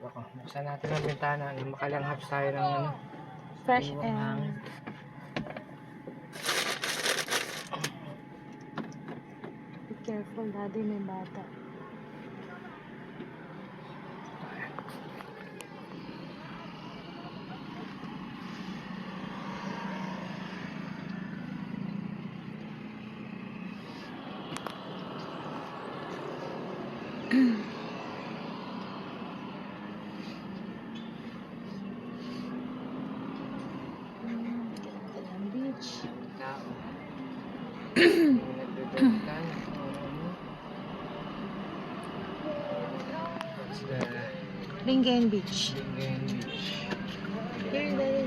ako. Buksan natin ang bintana. Makalanghap tayo ng ano. Fresh Iwang air. hangin. Be careful, daddy, may bata. Ganda ng beach. Tao. Nagbe-benta. What's the Lingayen Beach. Lingayen Beach? Here, daddy.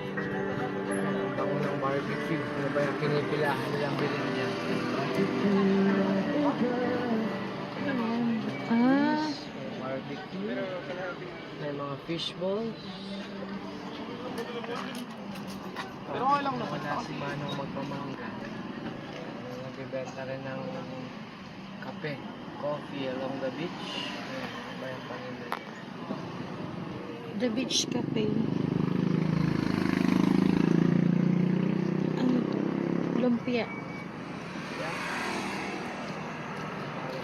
Ang bango ng barbecue. Ano ba yung pinipilahan nilang bilhin niya? Ah, Barbecue. May mga fish balls. Pero okay lang naman. Wala si Manong magpamangga. Nagbibenta rin ng kape, coffee along the beach. Ayan, ano ba yung pangilan? the beach cafe. Ano to? Lumpia.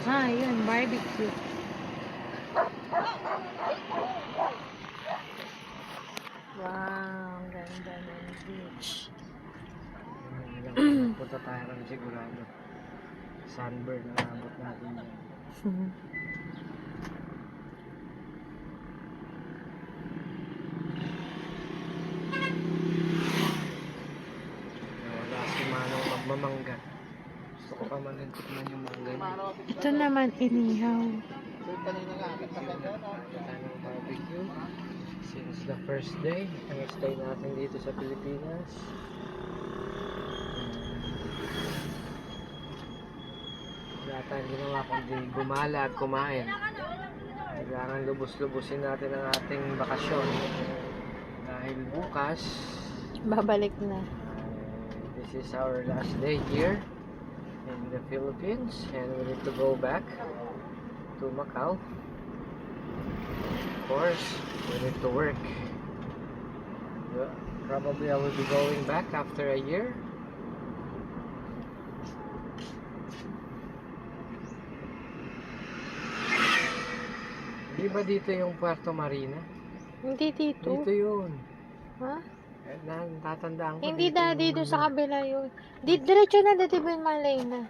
Ah, yun, barbecue. Wow, ang ganda ng beach. Punta tayo rin sigurado. Sunburn na abot natin yan. Wala si Manong magmamangga. Gusto ko pa man rin tikman yung mangga niya. Ito naman, inihaw. Tanong barbecue. Since the first day, ang stay natin dito sa Pilipinas. Wala tayong ginawa kundi gumala at kumain. Kailangan lubos-lubusin natin ang ating bakasyon. Dahil bukas, Babalik na. this is our last day here in the Philippines and we need to go back to Macau. Of course, we need to work. Probably I will be going back after a year. Di ba dito yung Puerto Marina? Hindi dito. Dito yun. Ha? Natatandaan ko Hindi, dito daddy, yung doon ano. sa kabila yun. Diretso na, daddy, Ben Malay na.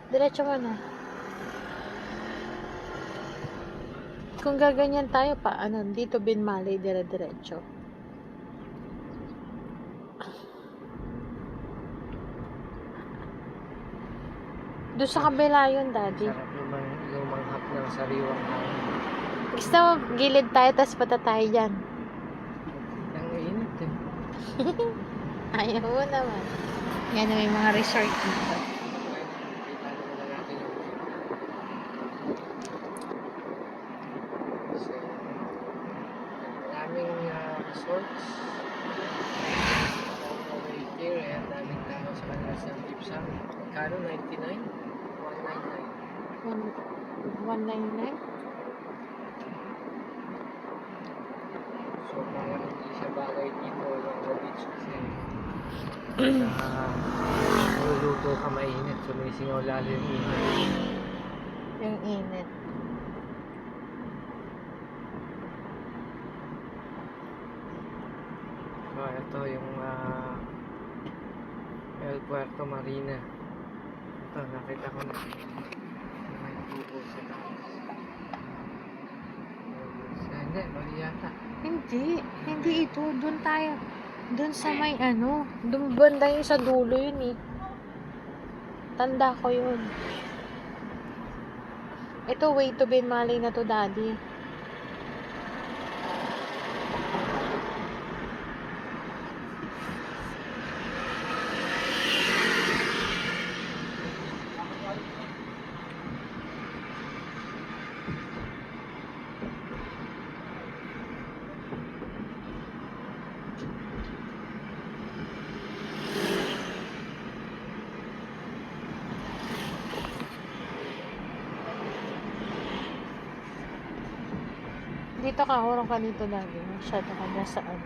Diretso mo na. Kung gaganyan tayo pa, ano, dito Ben Malay, dire-diretso. Doon sa kabila yun, daddy. Sarap lumanghap ng sariwang hangin. Gusto mo, gilid tayo, tapos pata tayo dyan. Ang init eh. Ayaw mo naman. Yan, may mga resort dito. Kita naman natin yung so, daming resorts over here and daming tao sa kanila sa Gipsam. Kano? 99? 199? 199? So parang hindi siya bagay dito along the beach kasi naluluto ka mainit. Sumisingaw lalo yung init. Yung init. So ito yung El Puerto Marina. Ito nakita ko na may tubo sa taas. Hindi, mali yata. Hindi ito. Doon tayo. Doon sa may ano. Doon banda yung sa dulo yun eh. Tanda ko yun. Ito, way to Ben Malay na to, daddy. dito ka, urong ka dito lagi. Masyado ka na sa ano.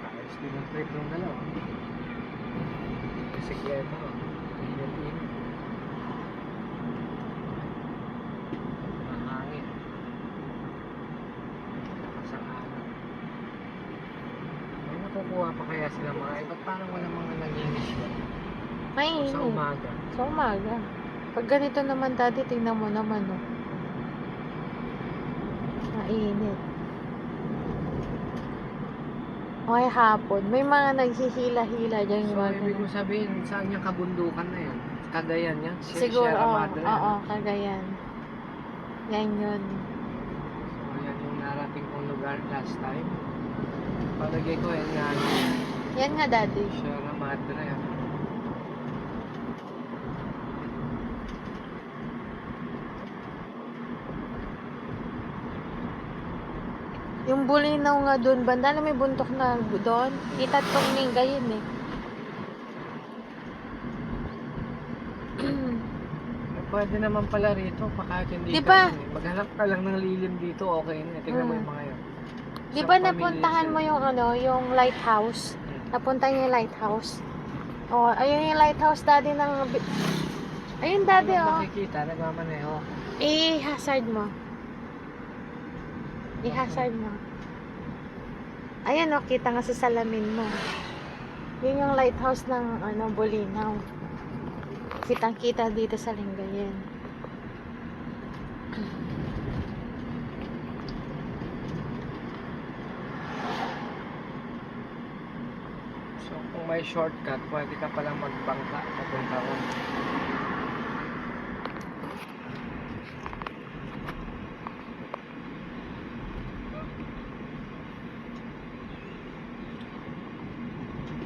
Ayos din ang trip ng dalawa. Bisikleta mo. Init-init. Mahangin. Pasang araw. May nakukuha pa kaya sila mga iba't parang wala mga nanginis ba? Mainit. Sa umaga. Sa umaga. Pag ganito naman dati, tingnan mo naman, oh. Mainit. Okay, hapon. May mga naghihila-hila dyan. So, mga ibig ko ganun. sabihin, saan yung kabundukan na yan? Cagayan yan? Siguro, Sierra oo. Madre, Oo, ano? Cagayan. Yan yun. So, yan yung narating kong lugar last time. Palagay ko, yan nga, Yan nga, daddy. Sierra Madre, ano? Yung Bulinaw nga doon, banda na may buntok na doon. Itatong ningga yun eh. Pwede naman pala rito, kahit hindi Diba? ka, maghanap ka lang ng lilim dito, okay na. Tingnan mo yung mga yun. Di Isang ba pamilya napuntahan sila. mo yung ano, yung lighthouse? Napunta niyo yung lighthouse? Oh, ayun yung lighthouse daddy ng... Ayun daddy Ano oh. makikita, nagmamaneho. I-hazard mo. I-hazard mo. Ayan oh, kita nga sa salamin mo. Yun yung lighthouse ng ano, Bulinaw. Kitang-kita dito sa Lingayen. So, kung may shortcut, pwede ka palang magbangka papunta ko.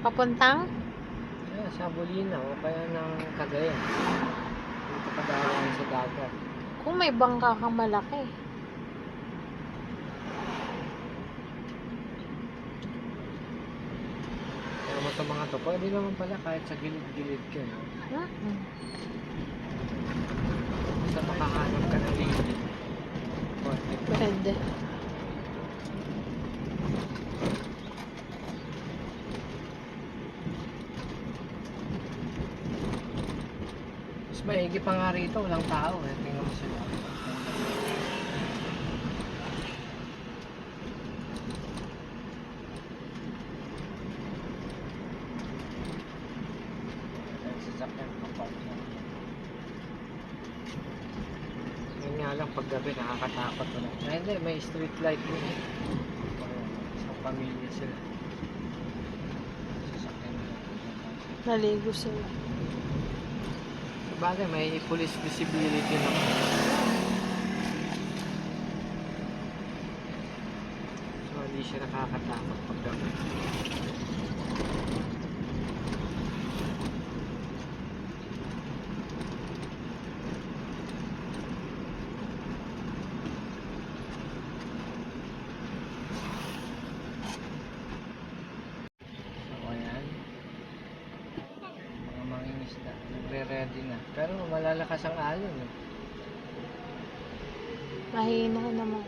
Papuntang? Yeah, sa Bulinaw, o kaya ng Cagayan. Dito ka dawaan sa dagat. Kung may bangka kang malaki. Kaya mo sa mga to, pwede naman pala kahit sa gilid-gilid ka. No? Hmm. Basta makahanap ka ng lilim. Pwede. Pwede. Mas maigi pa nga rito, walang tao eh. Tingnan mo sila. Ayan, sasakyan, kapag yan. Yun nga lang, pag gabi nakakatakot na. Ay hindi, may street light din eh. Ayan, isang pamilya sila. Sasakyan na. Naligo sila. Sabagay, may police visibility naman. So, hindi siya nakakatakot pag gabi. So, ayan. Mga mangingisda, nagre-ready na. Pero malalakas ang alon eh. Mahina naman.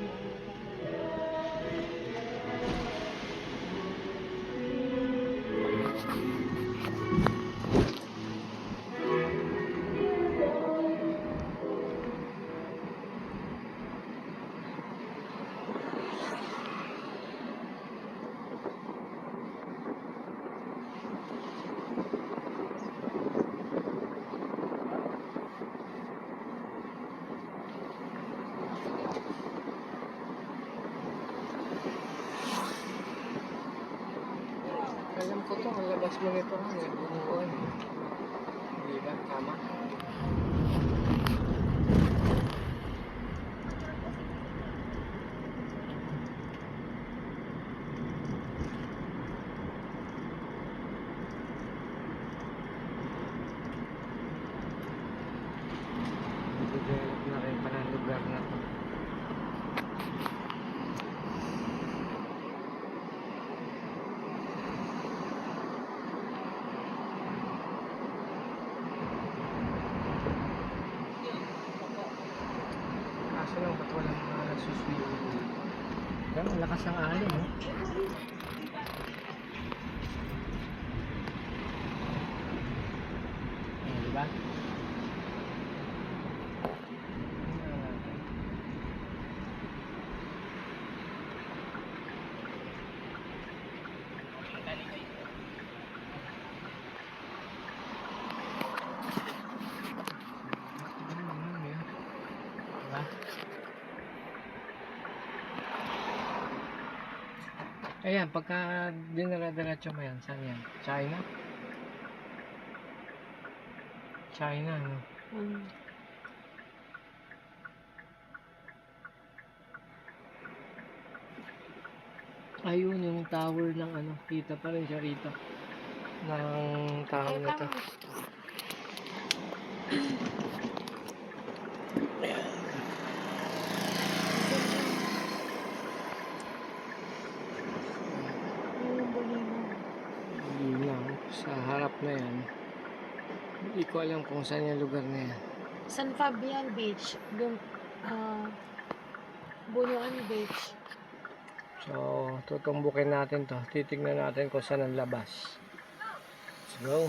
Alam ko to, ang labas mo nito eh. Bunuan. Di ba? Tama? Develop na rin pala ang lugar na to. lang ba't walang mga suswimming dito. Pero ang lakas ng alon, no? Ayan, diba? Diba? Ayan, pagka dinara-diretso mo yan, saan yan? China? China, no? Mm. Ayun, yung tower ng ano, kita pa rin siya rito. Ng tawag na to. Yung Bulinaw. Yun lang, sa harap na yan. Hindi ko alam kung saan yung lugar na yan. San Fabian Beach. Bunuan Beach. So, tutumbukin natin to. Titignan natin kung saan ang labas. Let's go.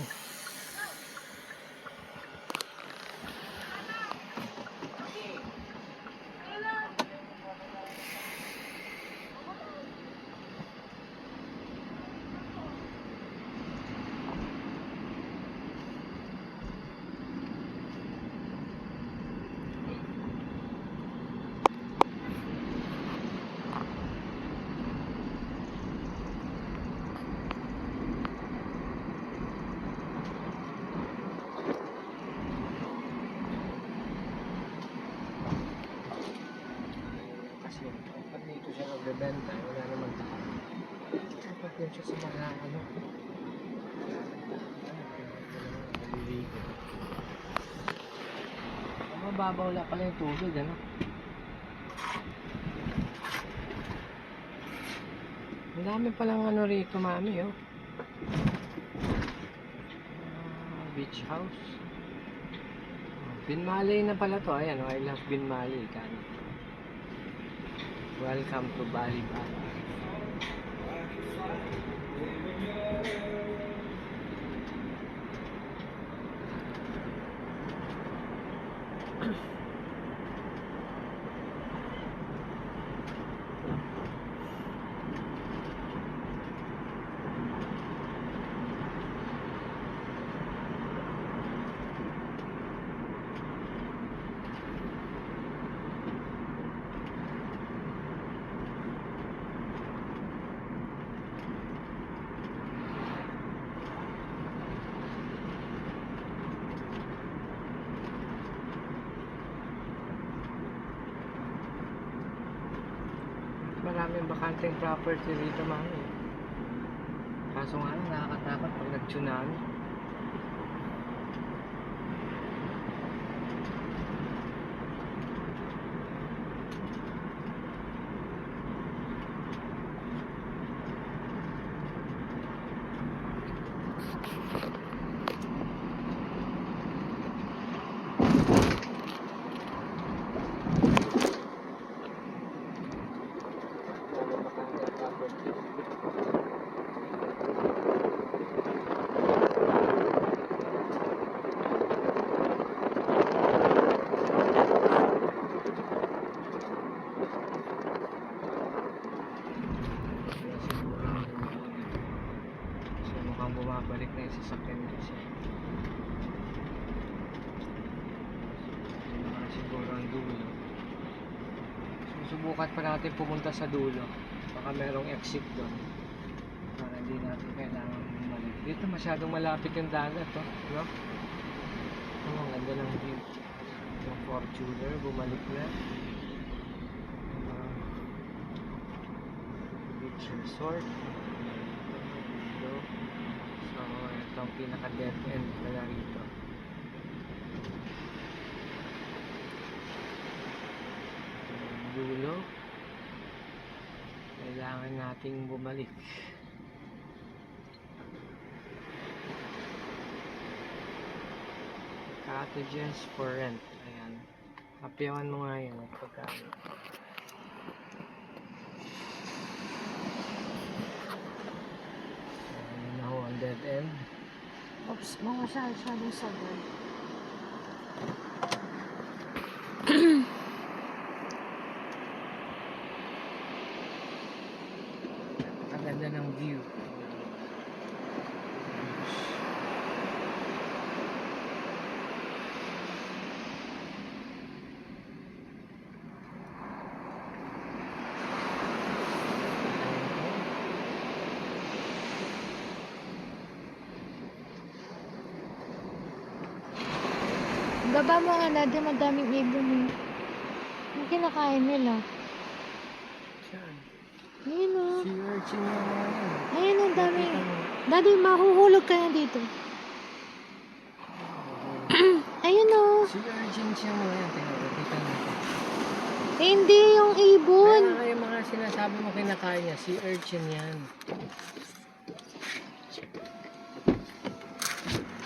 Kasi pag dito siya nagbebenta, wala naman tao. Kapag yun siya sa mga ano, naliligo. Mababaw lang pala yung tubig, ano? Ang dami palang ano rito, mami, oh. Beach house. Binmaley na pala to. Ayan, oh, I love Binmaley. Welcome to Bali Park. Maraming bakanteng property rito, mami. Kaso nga lang, nakakatakot pag nag-tsunami. So mukhang bumabalik na yung sasakyan na siya. Yun naman siguro ang dulo. Susubukan pa natin pumunta sa dulo. Baka merong exit doon. Para hindi natin kailangan bumalik. Dito masyadong malapit yung dagat, oh, no? Ang ganda ng view. Yung Fortuner, bumalik na. Beach resort. So, ito ang pinaka-dead end pala rito. Dulo. Kailangan nating bumalik. Cottages for rent. Ayan. Apyawan mo nga yan at pagkain. Ayun na ho ang dead end. Oops, mga masyadong sagad. Ang ganda ng view. Baba mo nga, Daddy, madaming ibon eh. Ang kinakain nila. Saan? Ayun o. Sea urchin yung mga yan. Ayun o, daming. Nakita mo? Daddy, mahuhulog ka na dito. Ayun o. Sea urchin siya mo yan. Nakita mo. Eh, hindi yung ibon. Kaya nga yung mga sinasabi mo kinakain niya, sea urchin yan.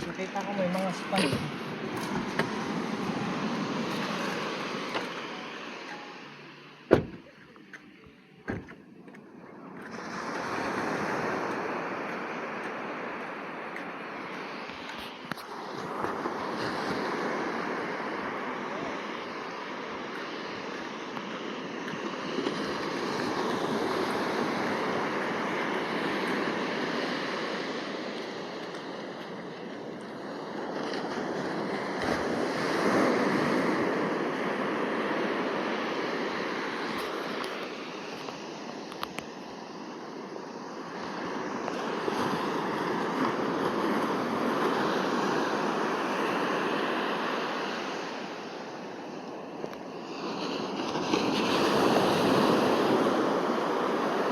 Nakita ko may mga spike.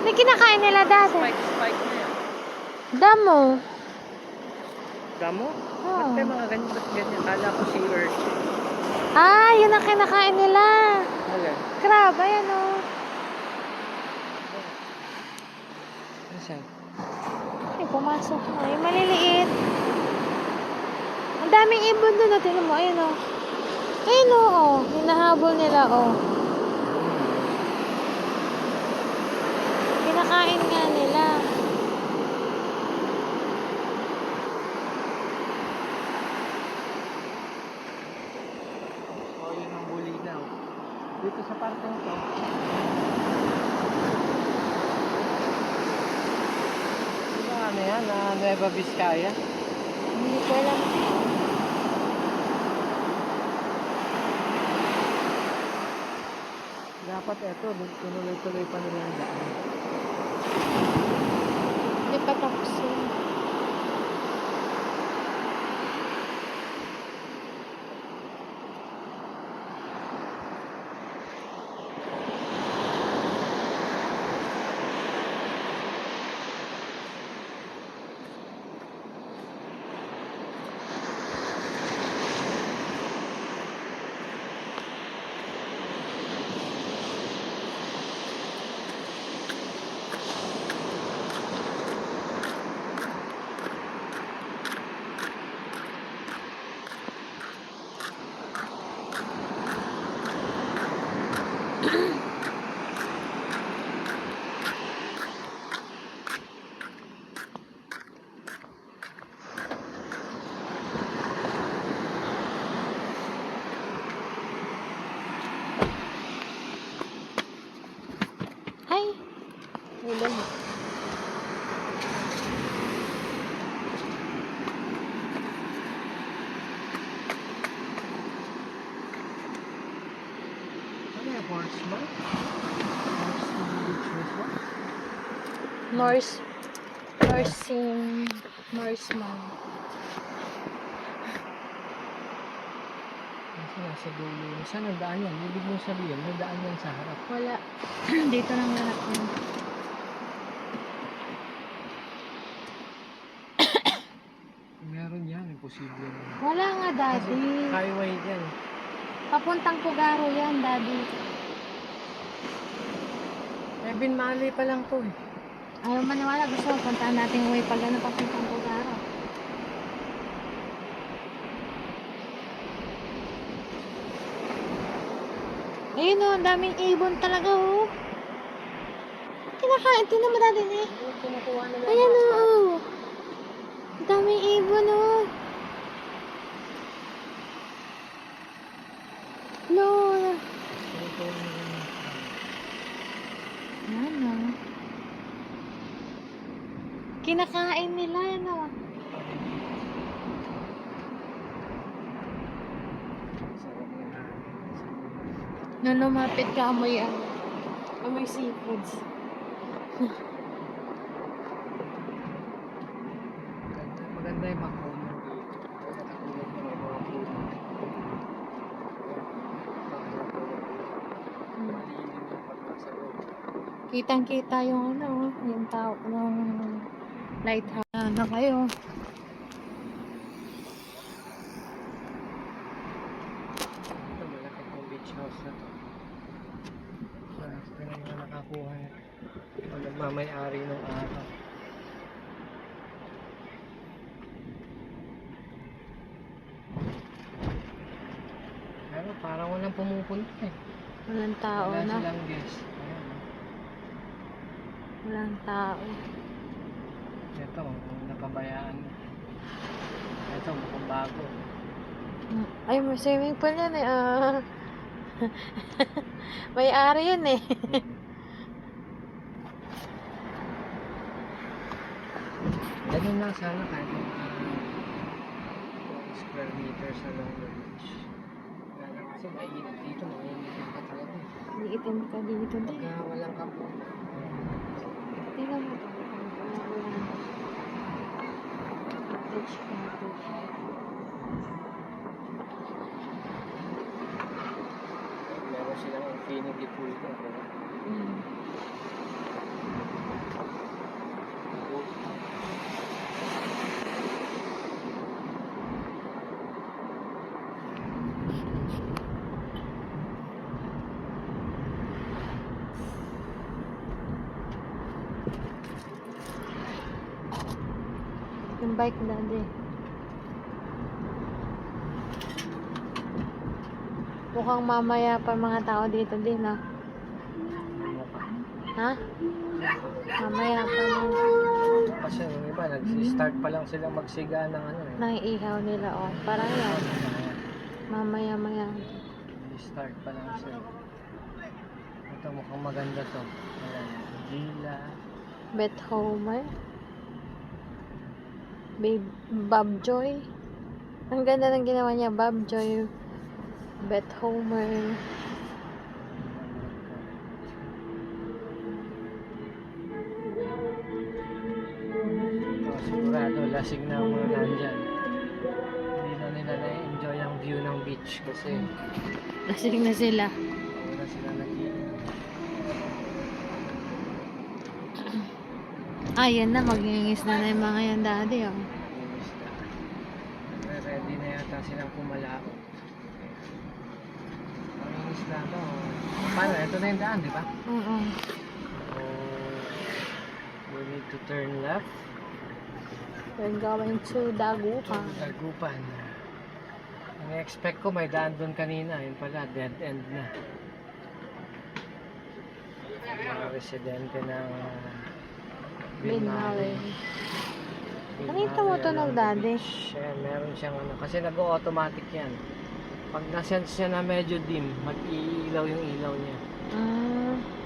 May kinakain nila, Daddy. Spike na yan. Damo. Damo? Oo. Ba't may mga ganyan? Ba't ganyan? Kala ko sea urchin. Ah, yun ang kinakain nila. Alin? Crab, ayan o. Nasaan? Ay, pumasok na. Ay, maliliit. Ang daming ibon doon. Tingnan mo, ayun o. Ayun o, oh. Hinahabol nila, o. Kinakain nga nila. Oh, yun ang bulinaw. Dito sa parteng to. Diba ano yan? Nueva Vizcaya? Hindi ko alam. Dapat eto, tuloy-tuloy pa nila ang daan. Hindi pa tapos yun. Ay, ulan. Ano yung horseman? Horseman beach mismo? Norseman. Kasi nasa dulo. Saan ang daan yan? Ibig mong sabihin, may daan yan sa harap. Wala. Dito lang lahat yun. Meron yan, imposible yan. Wala nga, Kasi Daddy. highway yan. Papuntang Pugaro yan, Daddy. Eh, Binmali pa lang to eh. Ayaw maniwala. Gusto mo puntaan natin way pag ano papuntang Pugaro. Ayun oh, ang daming ibon talaga oh. Kinakain, tinan mo dati eh. Kinukuha nila Ayan oh. Ang daming ibon oh. No. Ayan oh. Kinakain nila ano. Nung lumapit ka, amoy ano. Amoy seafoods. Maganda yung makuno. Nakatulog na may mga puno. Malilim yung pag-nasa loob. Kitang-kita yung ano, yung tao ng lighthouse. Ano kayo? Ito, malaki pong beach house na to. Ito na yung nakakuha nito. Ang nagmamay-ari ng araw. Pero parang walang pumupunta eh. Walang tao Wala na. silang guest. Ayan, oh. Walang tao. Ito, napabayaan na. Ito, mukhang bago. Ay, may swimming pool yan eh. May ari yun eh. Ganun lang sana kahit mga 1 square meters along the beach. Kaya lang kasi mainit dito, mainit ka talaga. Iitim ka dito din. Pagka walang kapo. Tingnan mo to. Cottage, cottage. Meron silang infinity pool ko. Mm. Yung bike daddy. Mukhang mamaya pa mga tao dito din, ah. Ha? Mamaya pa na. Kasi yung iba, nag-start pa lang silang magsiga ng ano eh. Naiihaw nila, oh. Parang yan. Mamaya-maya. Start pa lang sila. Ito mukhang maganda to. Ayan, Villa. Beth Homer. Babe, Bob Joy. Ang ganda ng ginawa niya, Bob Joy. Beth Homer. Ito, sigurado, lasing na ang mga nandyan. Hindi na nila na-enjoy ang view ng beach kasi Lasing na sila. wala sila nag-iinom. Ayan na, magingis na yung mga yan daddy, oh. Ready na yata silang pumalao. Panginis na ito. Paano? Ito na yung daan, di ba? Oo. So, we need to turn left. We're going to Dagupan. Dagupan. Ang expect ko may daan doon kanina. Yun pala, dead end na. Mga residente ng Binalay. Nakita mo tunog, daddy? Meron siyang ano. Kasi nag-automatic yan. Pag nasense niya na medyo dim, mag-iilaw yung ilaw niya.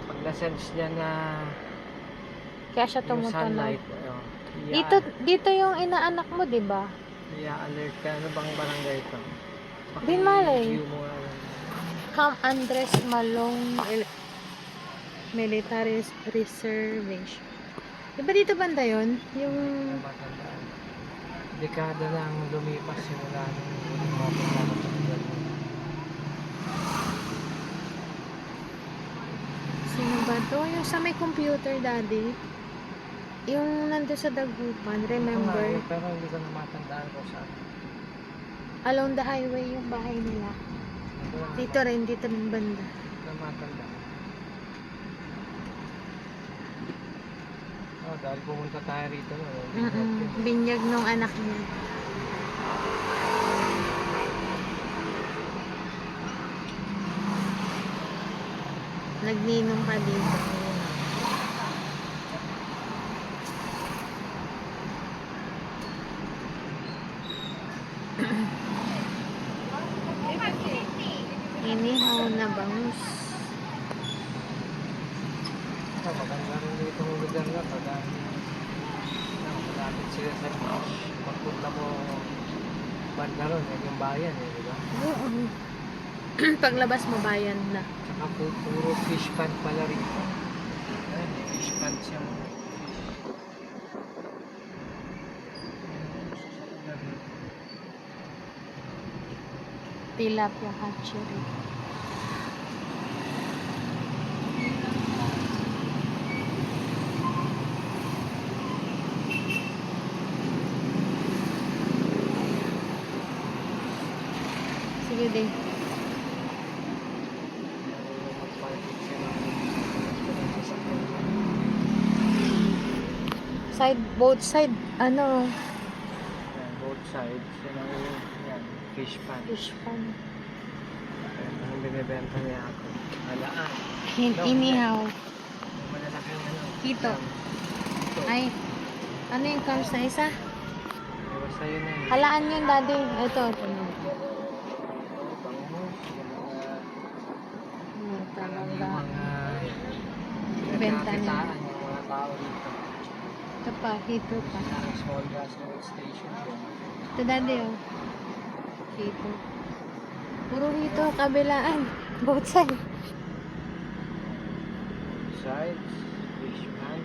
Pag nasense niya na Kaya siya yung tumutunog. sunlight, Dito yung inaanak mo, di ba? alert ka. Ano bang barangay ito? Binmalay. View mo nga lang. Camp Andres Malong Military Reservation. Di ba dito banda yun? Yung... Ang matandaan. Dekada nang lumipas simula nung mapapapagod. Sino ba to? Yung sa may computer, daddy. Yung nandun sa Dagupan, remember? Pero hindi ko na matandaan kung saan. Along the highway yung bahay nila. Dito rin banda. Hindi ko na matandaan. Oh, dahil pumunta tayo rito no. Binyag nung anak niya. Nagninong ka dito. Inihaw na bangus. Maganda rin dito ang lugar na pag malapit sila sa beach. Pagpunta mo banda ron, yan yung bayan eh, di ba? Oo. Paglabas mo bayan na. Saka puro fish pond pala rito. Ayan, fish pond siya mga fish. Tilapia hatchery. Sige din. Side, both side, ano, Yan, both sides. Yan ang yan, fish pond. fish pond. Anong binibenta niya ako? Halaan. Inihaw. Malalaki yung ano. Kito. Ito. Ay, ano yung clams na isa? Basta yun na yun. Halaan yun, daddy. Ito. Bangus. Yung Talaga. mga Benta niya. nagkakitaan yung mga tao dito. Ito pa, hito pa. Ang small gas station din. Ito, daddy, oh. Hito. Puro hito, kabilaan. Both side. Sides, fish pond.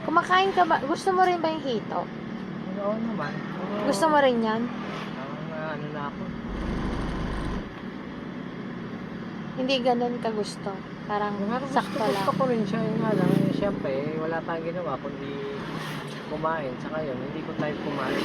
Kumakain ka ba? Gusto mo rin ba yung hito? Oo naman. Pero, Gusto mo rin yan? ano na ako. Hindi ganun ka gusto. Parang sakto lang. Gusto ko rin siya. Yung nga lang, siyempre, wala tayong ginawa kundi kumain. Saka yun, hindi ko tayo kumain.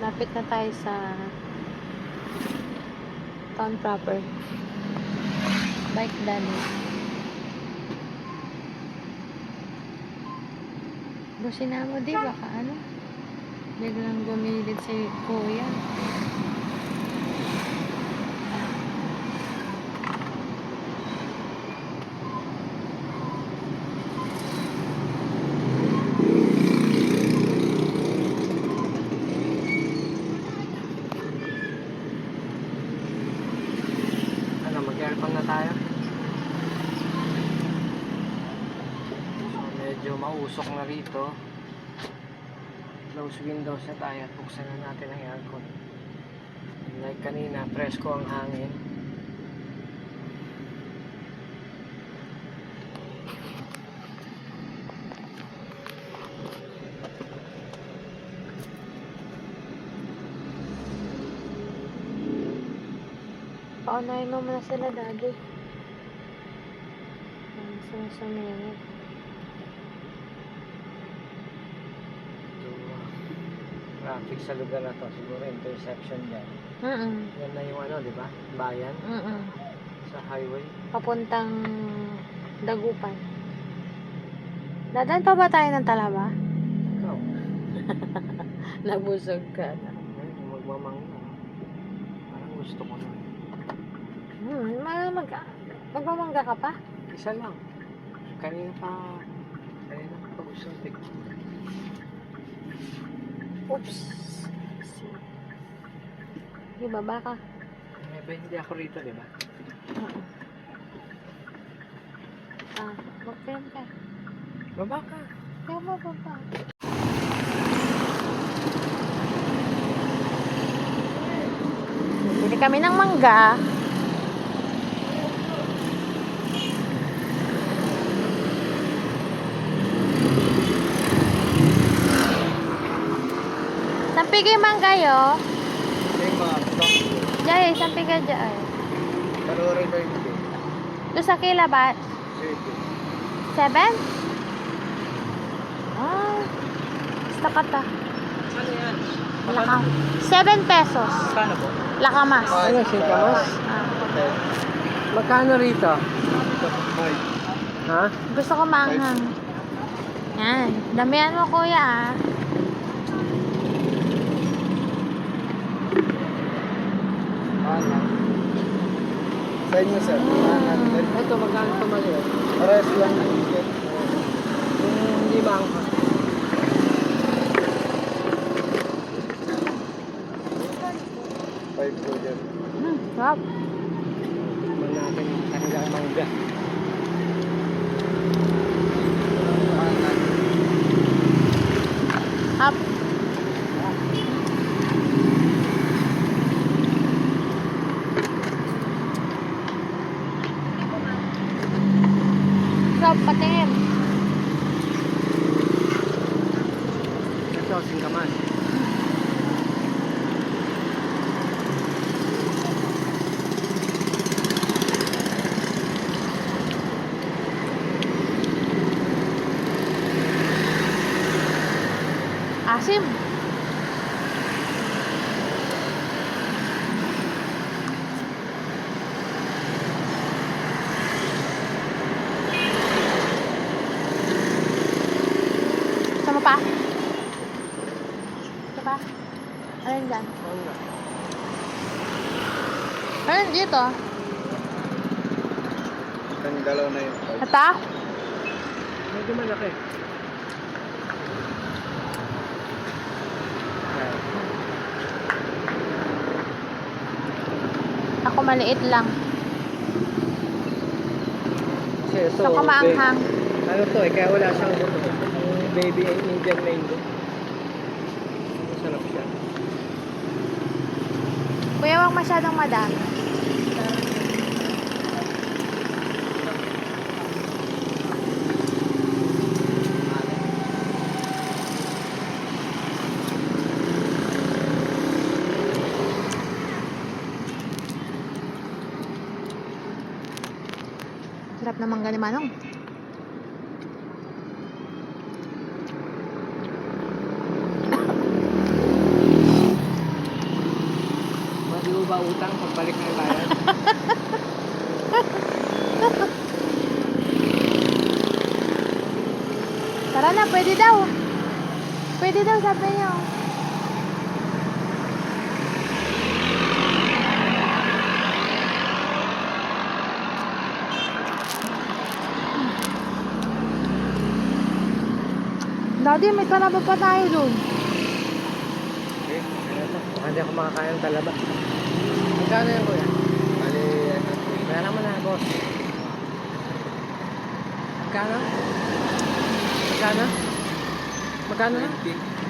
Lapit na tayo sa town proper. Bike daddy. Busina mo di baka ano? Biglang gumilid si kuya. Ano, mag-aircon na tayo? So, medyo mausok na rito. Close windows na tayo at buksan na natin ang aircon. Like kanina, presko ang hangin. Paunahin mo muna sila, daddy. Sila sumingit. Traffic sa lugar na to, siguro intersection dyan. Yan na yung ano, di ba? Bayan sa highway. Papuntang Dagupan. Dadaan pa ba tayo ng Talaba? Ikaw, Nabusog ka na. magmamangga. Parang gusto ko na. Magmamangga ka pa? Isa lang. Kanina pa gusto ko. Oops. Di ba baka? Hindi ako rito, di ba? Mag-film ka. Baba ka. Kaya mo baba. Bili kami ng mangga. Sampigay man kayo. Yung mga ito. Jay, sampigay dyan. Kalori ko yung Doon sa kila ba? Sige. 7? Ah. Basta ka ta. Ano yan? Laka. 7 pesos. Kano po? Lakamas. Ano, singkamas? Ah. Magkano rito? Ay. Ha? Gusto ko maanghang. Yan. Damihan mo kuya ah. Ano? Sa inyo, sir. Ito, magkano ito maliit? Pares lang. Hindi bangka. Five po dyan. Wow. Tignan natin yung kanilang mangga. Up. Sarap patingin. Ito, singkamas. Asim. Sama pa? Ito pa? Ano yun dyan? Mangga. Ano yun dito? Yung dalaw na yun. Ito? Medyo malaki. Ayan. Ako maliit lang. Kasi ito, Gusto ko maanghang. ano to eh, kaya wala siyang buto. Yung baby Indian mango. Masarap siya. Kuya, wag masyadong madami. Sarap na mangga ni Manong. Madi mo ba utang pagbalik ng bayan? Tara na, pwede daw. Pwede daw, sabi niyo. Daddy, may talaba pa tayo dun. Okay, ano to? Baka hindi ako makakain ng talaba. Magkano yan kuya? Bali, ano po. Kaya naman na, boss. Magkano? Magkano? Magkano na?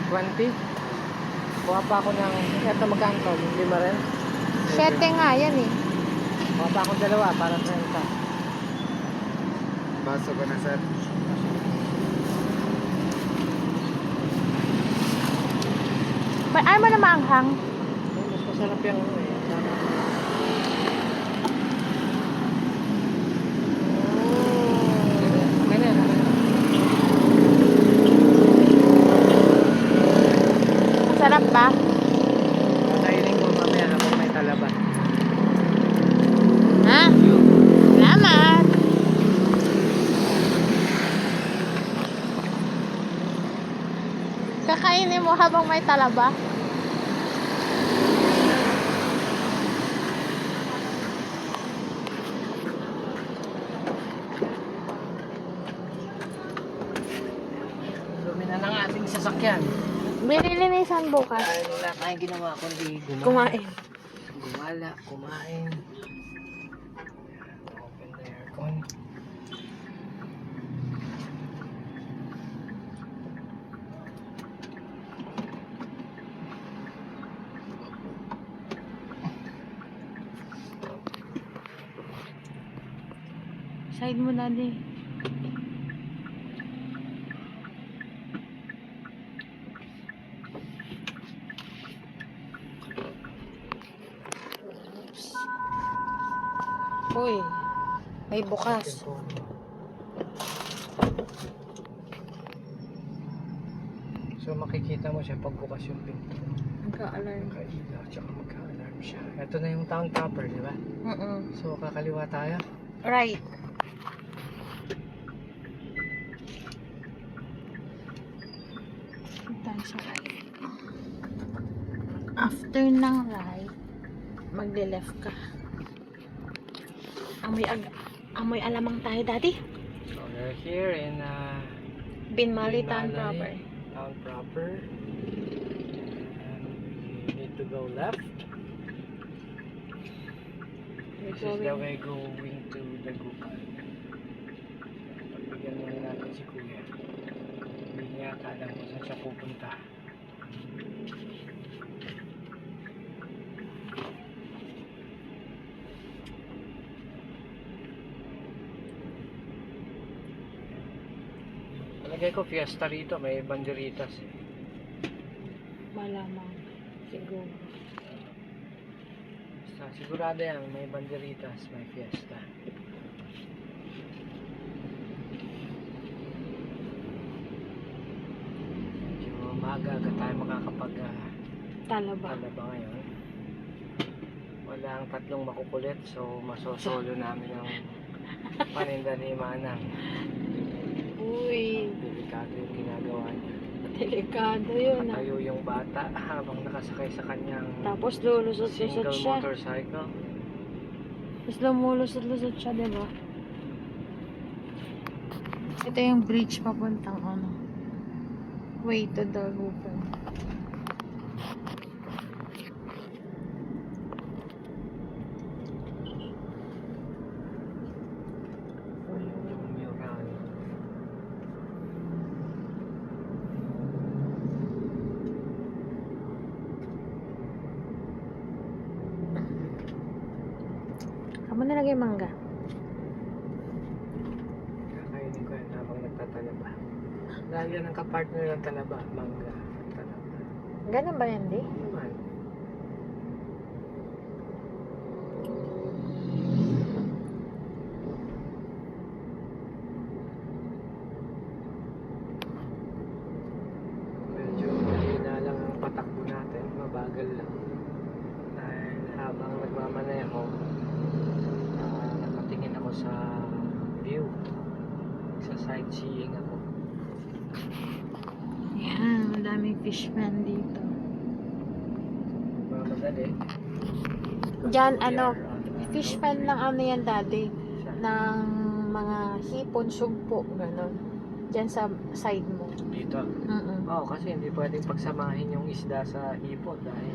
20? Kuha pa ako ng... Eto magkano to? 5 rin? 7 nga yan eh. Kuha pa akong dalawa para 30. Baso ko na, sir. Ay mo na maanghang. Mas masarap yung ano eh. Okay na yan. Masarap ba? Patayin ko mamaya habang may talaba. Ha? Salamat. Kakainin mo habang may talaba? Dumi na ng ating sasakyan. Binilinisan bukas. Dahil wala tayong ginawa kundi Kumain. Gumala, kumain. Open the aircon. Side mo, daddy. Uy, may bukas. So makikita mo siya pag bukas yung pinto. Nagka-alarm. Magka-ilaw, tsaka magka-alarm siya. Ito na yung town proper, di ba? So kakaliwa tayo. Right. Tayo sa right. After ng right, magle-left ka. Amoy alamang tayo, Daddy. So we're here in Binmali Town Binmali. proper. Town proper. And we need to go left. This is the way going to Dagupan. Pagbigyan muna natin si Kuya. Hindi niya alam kung saan siya pupunta. Palagay ko fiesta rito, may banderitas. Malamang. Siguro. Sigurado yan, may banderitas, may fiesta. Medyo maaga tayo Talaba. talaba ngayon. Wala ang tatlong makukulit, so masosolo namin ang paninda ni Manang. Uy, Delikado yung ginagawa niya. delikado yun. Patayo yung bata habang nakasakay sa kanyang Tapos lulusot-lusot single siya. motorcycle. Tapos lumulusot-lusot siya, diba? Ito yung bridge papuntang way to Dagupan. Yung mural. Kamu nalagay mangga. Kakainin ko yan habang nagtatalaba. Dahil yan ang kapartner ng talaba, mangga. Talaba. Ganun ba yan, di? Naman. Medyo mahina lang ang patakbo natin, mabagal lang. Dahil habang nagmamaneho, nakatingin ako sa view. Sa sightseeing ako. Yan, madaming fishman dito. Madali. Diyan, We ano, are on the Fishman road lang yan, Daddy. trip. Ng mga hipon, sugpo, ganun. Diyan sa side mo. Dito. Oo, kasi hindi pwedeng pagsamahin yung isda sa hipon dahil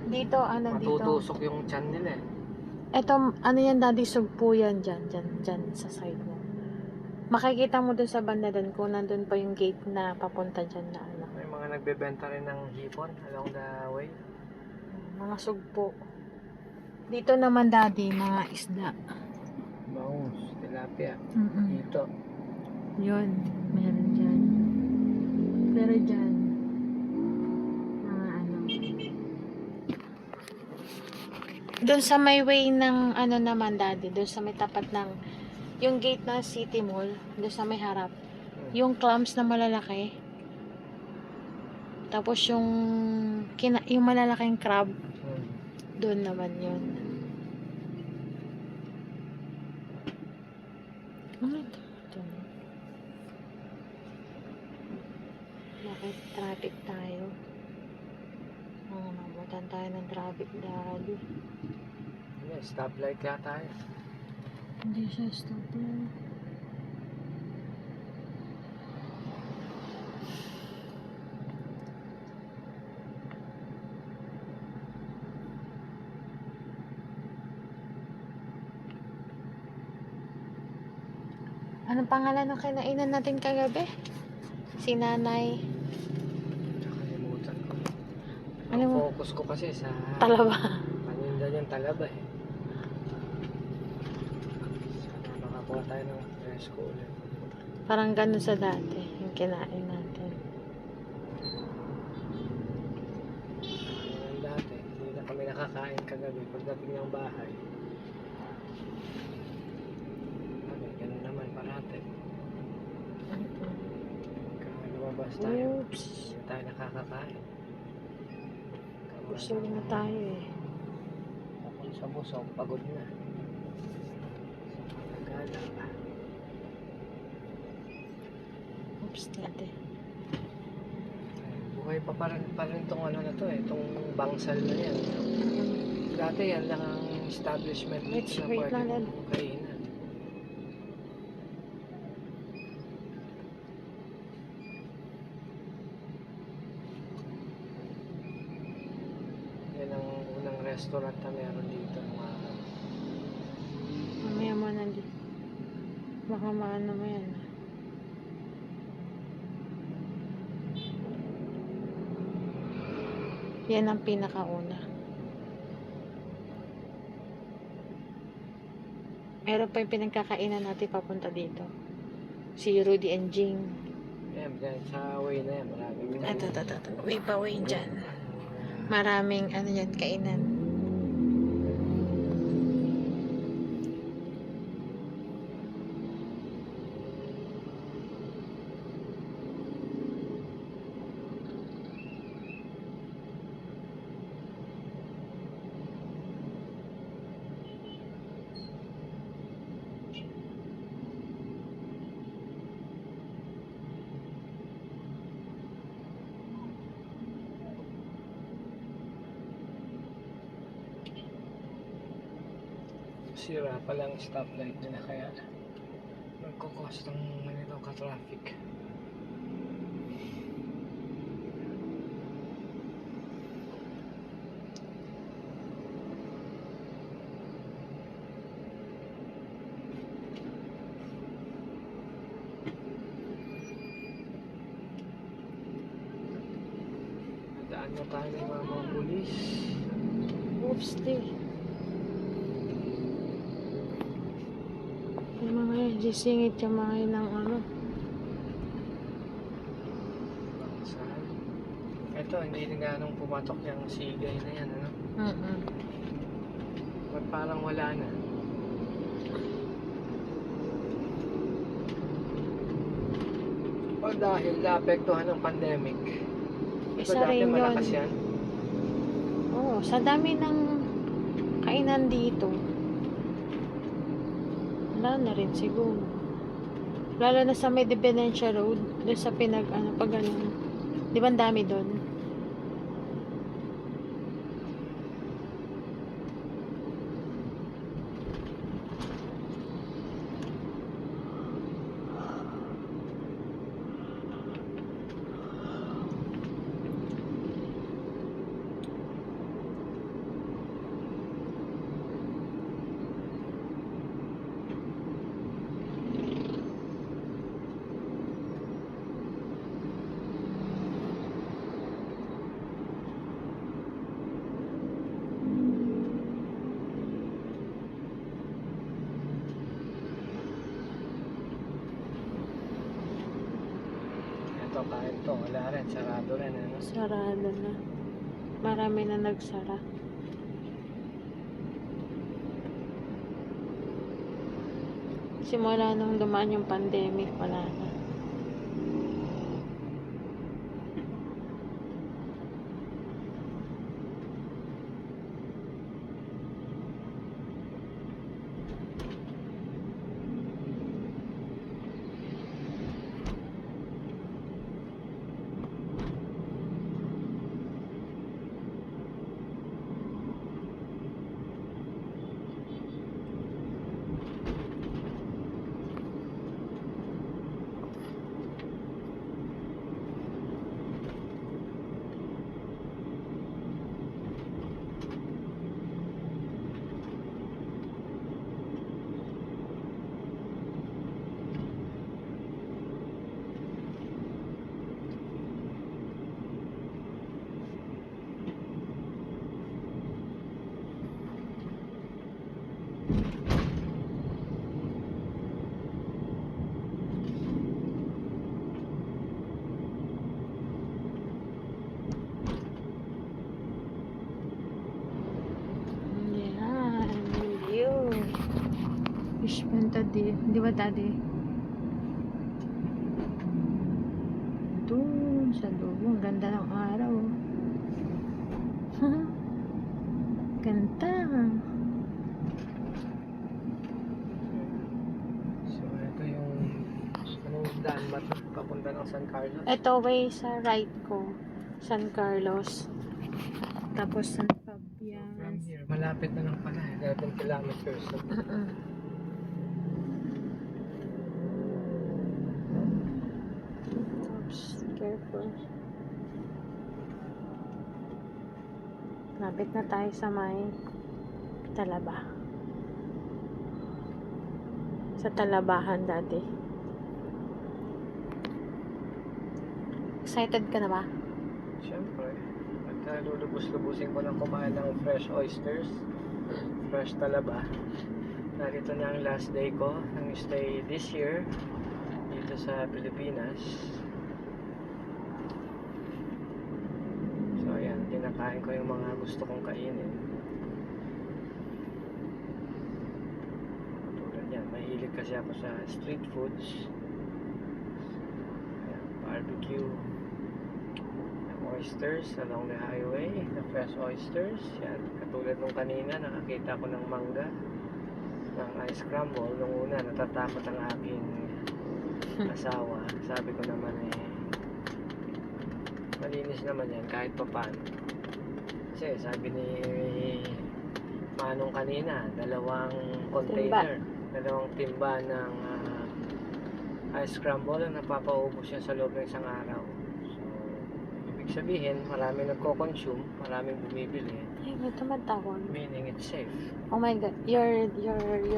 Dito, dito. matutusok yung tiyan nila eh. Ito, yan, Daddy, sugpo yan dyan sa side mo. Makikita mo dun sa banda dun kung nandun pa yung gate na papunta dyan na May mga nagbebenta rin ng hipon along the way. Mga sugpo. Dito naman, Daddy, mga isda. Bangus, tilapia. Mm-mm. Dito. Yun, meron dyan. Pero dyan, mga doon sa may way ng naman, Daddy, doon sa may tapat ng yung gate ng City Mall, doon sa may harap, yung clams na malalaki, tapos yung malalaking crab, doon naman yun. Ano ito? Bakit traffic tayo? Nabutan tayo ng traffic, Daddy. Yeah, stoplight kaya tayo. Hindi siya stoplight. Anong pangalan ng kinainan natin kagabi? Si Nanay. Nakalimutan ko. Alam Ang mo, focus ko kasi sa talaba. paninda niyang talaba eh. Sana makakuha tayo ng fresco ulit. Parang ganun sa dati, yung kinain natin. Dati, hindi na kami nakakain kagabi pagdating ng bahay. labas tayo. Oops. Hindi tayo nakakakain. Busog na tayo eh. Ako sa busog, pagod na. Nagala pa. Oops, dati. Buhay pa rin tong ano na to eh, tong bangsal na yan. Dati yan lang ang establishment Wait, dito na wait pwede lang, Dad. mong kainan. Yan ang unang restaurant na meron dito. Mamaya mo nandito. Baka maano mo yan. Yan ang pinakauna. Meron pa yung pinagkakainan natin papunta dito. Si Rudy and Jing. Yan, dyan sa way na yan, maraming Ito. Way pa way dyan. Maraming ano yan, kainan. sira pa lang stoplight nila kaya nagkukos ng ganito ka-traffic. Daan na tayo ng mga pulis. Oops, di. Yung mga yan, sisingit yung mga yun ng ano. Saan? Ito, hindi na ganong pumatok yung sigay na yan, ano? Ba't parang wala na? O dahil naapektuhan ng pandemic. Ito Isa dati rin malakas yun. yan. Oo, sa dami ng kainan dito. Wala na rin siguro. Lalo na sa may Dependencia Road, doon sa pag ano. Di ba ang dami doon? Ito, kahit to, wala rin, sarado rin, ano? Sarado na. Marami na nagsara. Simula nung dumaan yung pandemic, wala na. Yan, yun. Fishman tadi, di ba tadi? Ito. Doon sa dulo. Ang ganda ng araw. Ganda. So, ito yung anong daan ba ito? Papunta ng San Carlos. Ito way sa right ko. San Carlos. Tapos San Fabian. From here, malapit na lang pala. 11 kilometers. So, Oops, careful. Lapit na tayo sa may Talaba. Sa Talabahan dati. Excited ka na ba? Siyempre. At lulubos-lubusin ko ng kumain ng fresh oysters. Fresh talaba. Narito na ang last day ko ng stay this year dito sa Pilipinas. So ayan, kinakain ko yung mga gusto kong kainin. Tulad yan, mahilig kasi ako sa street foods. Ayan, barbecue. Oysters along the highway, the fresh oysters. Yan, katulad nung kanina, nakakita ko ng mangga, ng ice crumble. Nung una, natatakot ang aking asawa. Sabi ko naman malinis naman yan kahit papaano. Kasi sabi ni Manong kanina, dalawang timba ng ice crumble ang napapaubos yan sa loob ng isang araw. Sabihin, marami nagko-consume, maraming bumibili, Ay, may tumatawag. meaning it's safe. Oh my God, your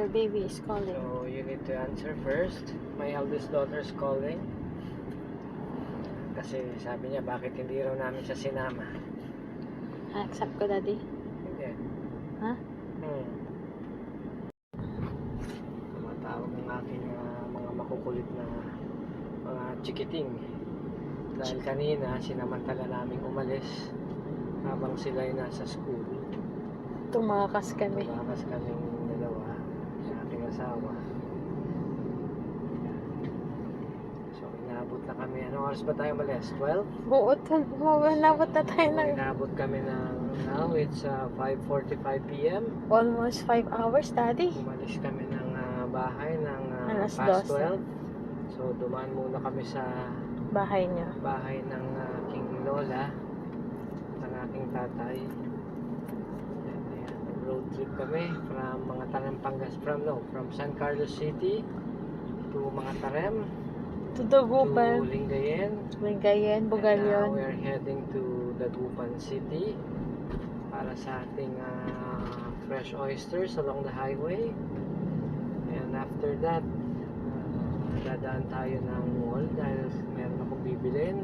baby is calling. So, you need to answer first. My eldest daughter is calling. Kasi sabi niya, bakit hindi raw namin siya sinama? Accept ko, Daddy. Hindi. Ha? Tumatawag ng aking mga makukulit na mga chikiting. Dahil kanina, sinamantala naming umalis habang sila ay nasa school. Tumakas kami. Tumakas kaming dalawa sa aking asawa. So, inabot na kami. Anong oras ba tayo umalis? 12? Oo, nabot na tayo So, ng inabot kami ng now it's 5:45 p.m. almost 5 hours, Daddy. Umalis kami ng bahay ng Alas past 12. 12. So, dumaan muna kami sa Bahay niya. bahay ng aking lola, ng aking tatay. Ayan, road trip kami from mga Tanampangas, from San Carlos City to mga Tarem, to Tudugupan. Lingayen. Lingayen, And now Bugalyon. we're heading to Dagupan City para sa ating fresh oysters along the highway. And after that, dadaan tayo ng mall dahil meron akong bibilin.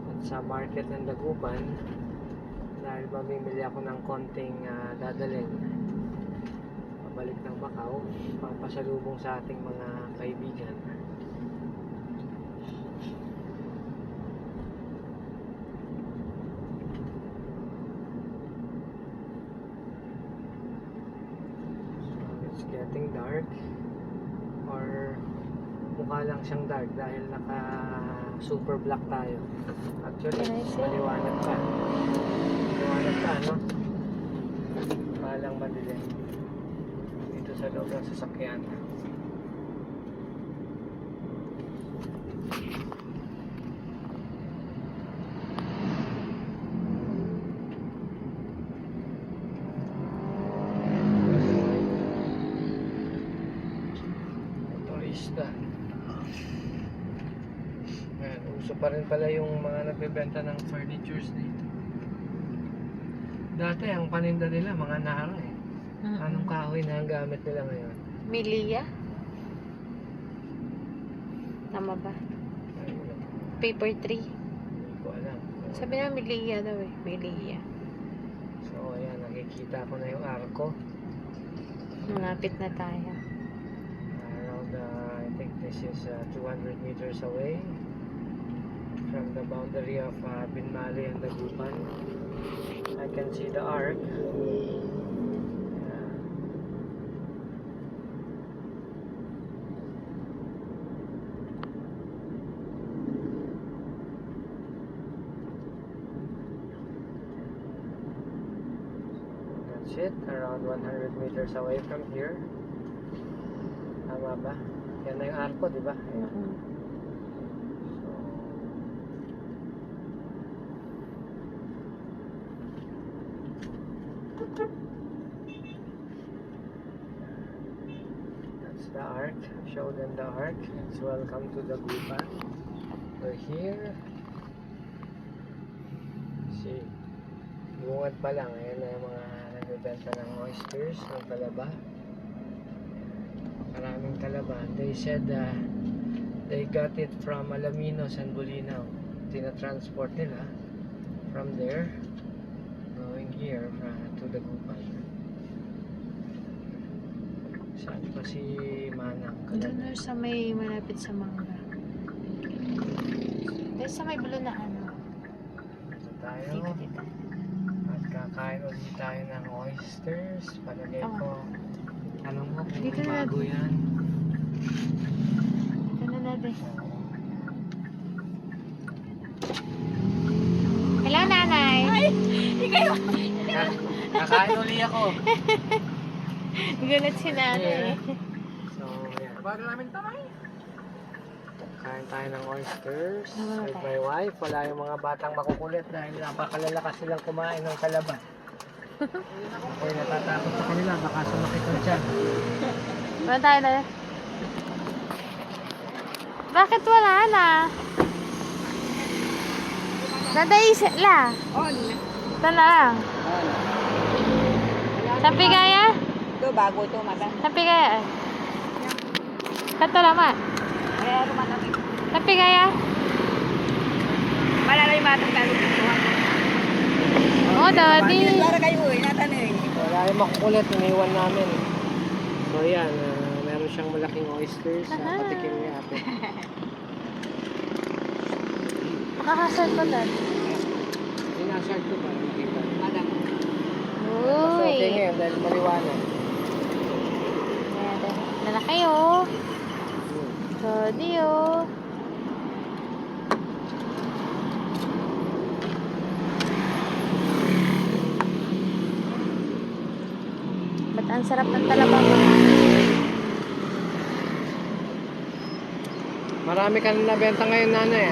At sa market ng Dagupan, dahil mamimili ako ng konting dadalhin pabalik ng Macau, pampasalubong sa ating mga kaibigan. It's getting dark, or mukha lang siyang dark dahil naka super black tayo. Actually, Can I see? maliwanag pa, no? Mukha lang madilim dito sa loob ng sasakyan. Motorista. Ayan, uso pa rin pala yung mga nagbebenta ng furnitures dito. Dati ang paninda nila mga nara eh. Anong kahoy na ang gamit nila ngayon? Milia? Tama ba? Ayun, Paper tree? hindi ko alam. Sabi na Milia daw eh. Milia. So ayan, nakikita ko na yung arko. Malapit na tayo. Around, I think this is 200 meters away from the boundary of Binmali and Dagupan. I can see the arc. it around 100 meters away from here. Tama ba? Yan na yung arko, di ba? Ayan. Mm-mm. That's the arc. Show them the arc. It's welcome to the Gupan. We're here. See, bungad pa lang. Ayan na yung mga nagbebenta ng oysters, ng talaba. Maraming talaba. They said they got it from Alaminos and Bulinaw. Tina-transport nila from there going here to the Gupan. Saan pa si Manang? Doon na sa may malapit sa mangga. Dahil sa may bulo na ano. Ito tayo. Dito, dito. At kakain ulit tayo ng oysters. Palagay Tama. ko. Anong mo kung Dito na bago yan? Dito na natin. Hello, nanay! Ay! Kakain ulit ako. Gulat si nanay. So, yan. Bago namin tamay. Kain tayo ng oysters Naman with tayo. my wife. Wala yung mga batang makukulit dahil napakalalakas silang kumain ng talaba. Ako'y natatakot sa kanila. Baka sumakit ang tiyan. Wala tayo na. Bakit wala na? Nadaisip la. Ito na lang. Sabi kaya? Ito, bago ito, mata. Sabi kaya? Kato lama. Kaya rumatamig. Sabi kaya? Malalay matang talo dito. Oo, daddy. Para kayo eh, natanong. Wala yung makukulit. Iniwan namin. So, yan. Meron siyang malaking oysters. Aha. Patikim niya ate. Makakasal ko dad. Sinasart ko ba? Hindi ba? Madam. Mas Uy. okay ngayon dahil maliwanag. Dala kayo. Daddy, oh. Ba't ang sarap ng talaba mo? Marami ka na nabenta ngayon, nanay.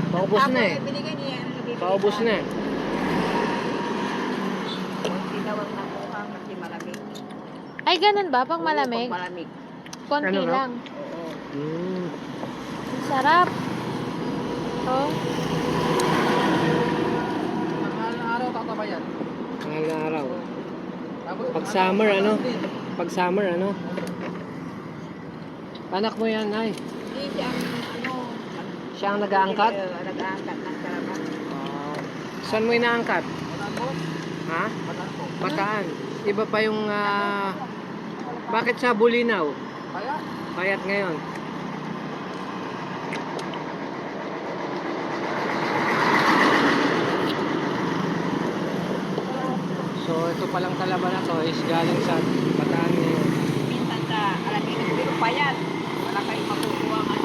Paubos na eh. Binigay niya. Paubos na eh. Tinawag na ko ang kasi malamig. Ay, ganun ba? Pang malamig? Pag malamig. Konti Ano, no? lang. Mm. Ang sarap. Oh. Araw tataba yan. Mahal na araw. Pag summer, ano? Pag summer, ano? Anak mo yan, ay. Hindi siya ang ano. Siya ang nag-aangkat? Nag-aangkat ng kalaban. Saan mo inaangkat? Matapos. Ha? Bataan. Iba pa yung... bakit sa Bulinaw? Kaya? Payat ngayon. So, ito palang talaba na to is galing sa Bataan ngayon. Minsan sa alamin pero payat. Wala kayong makukuha nga.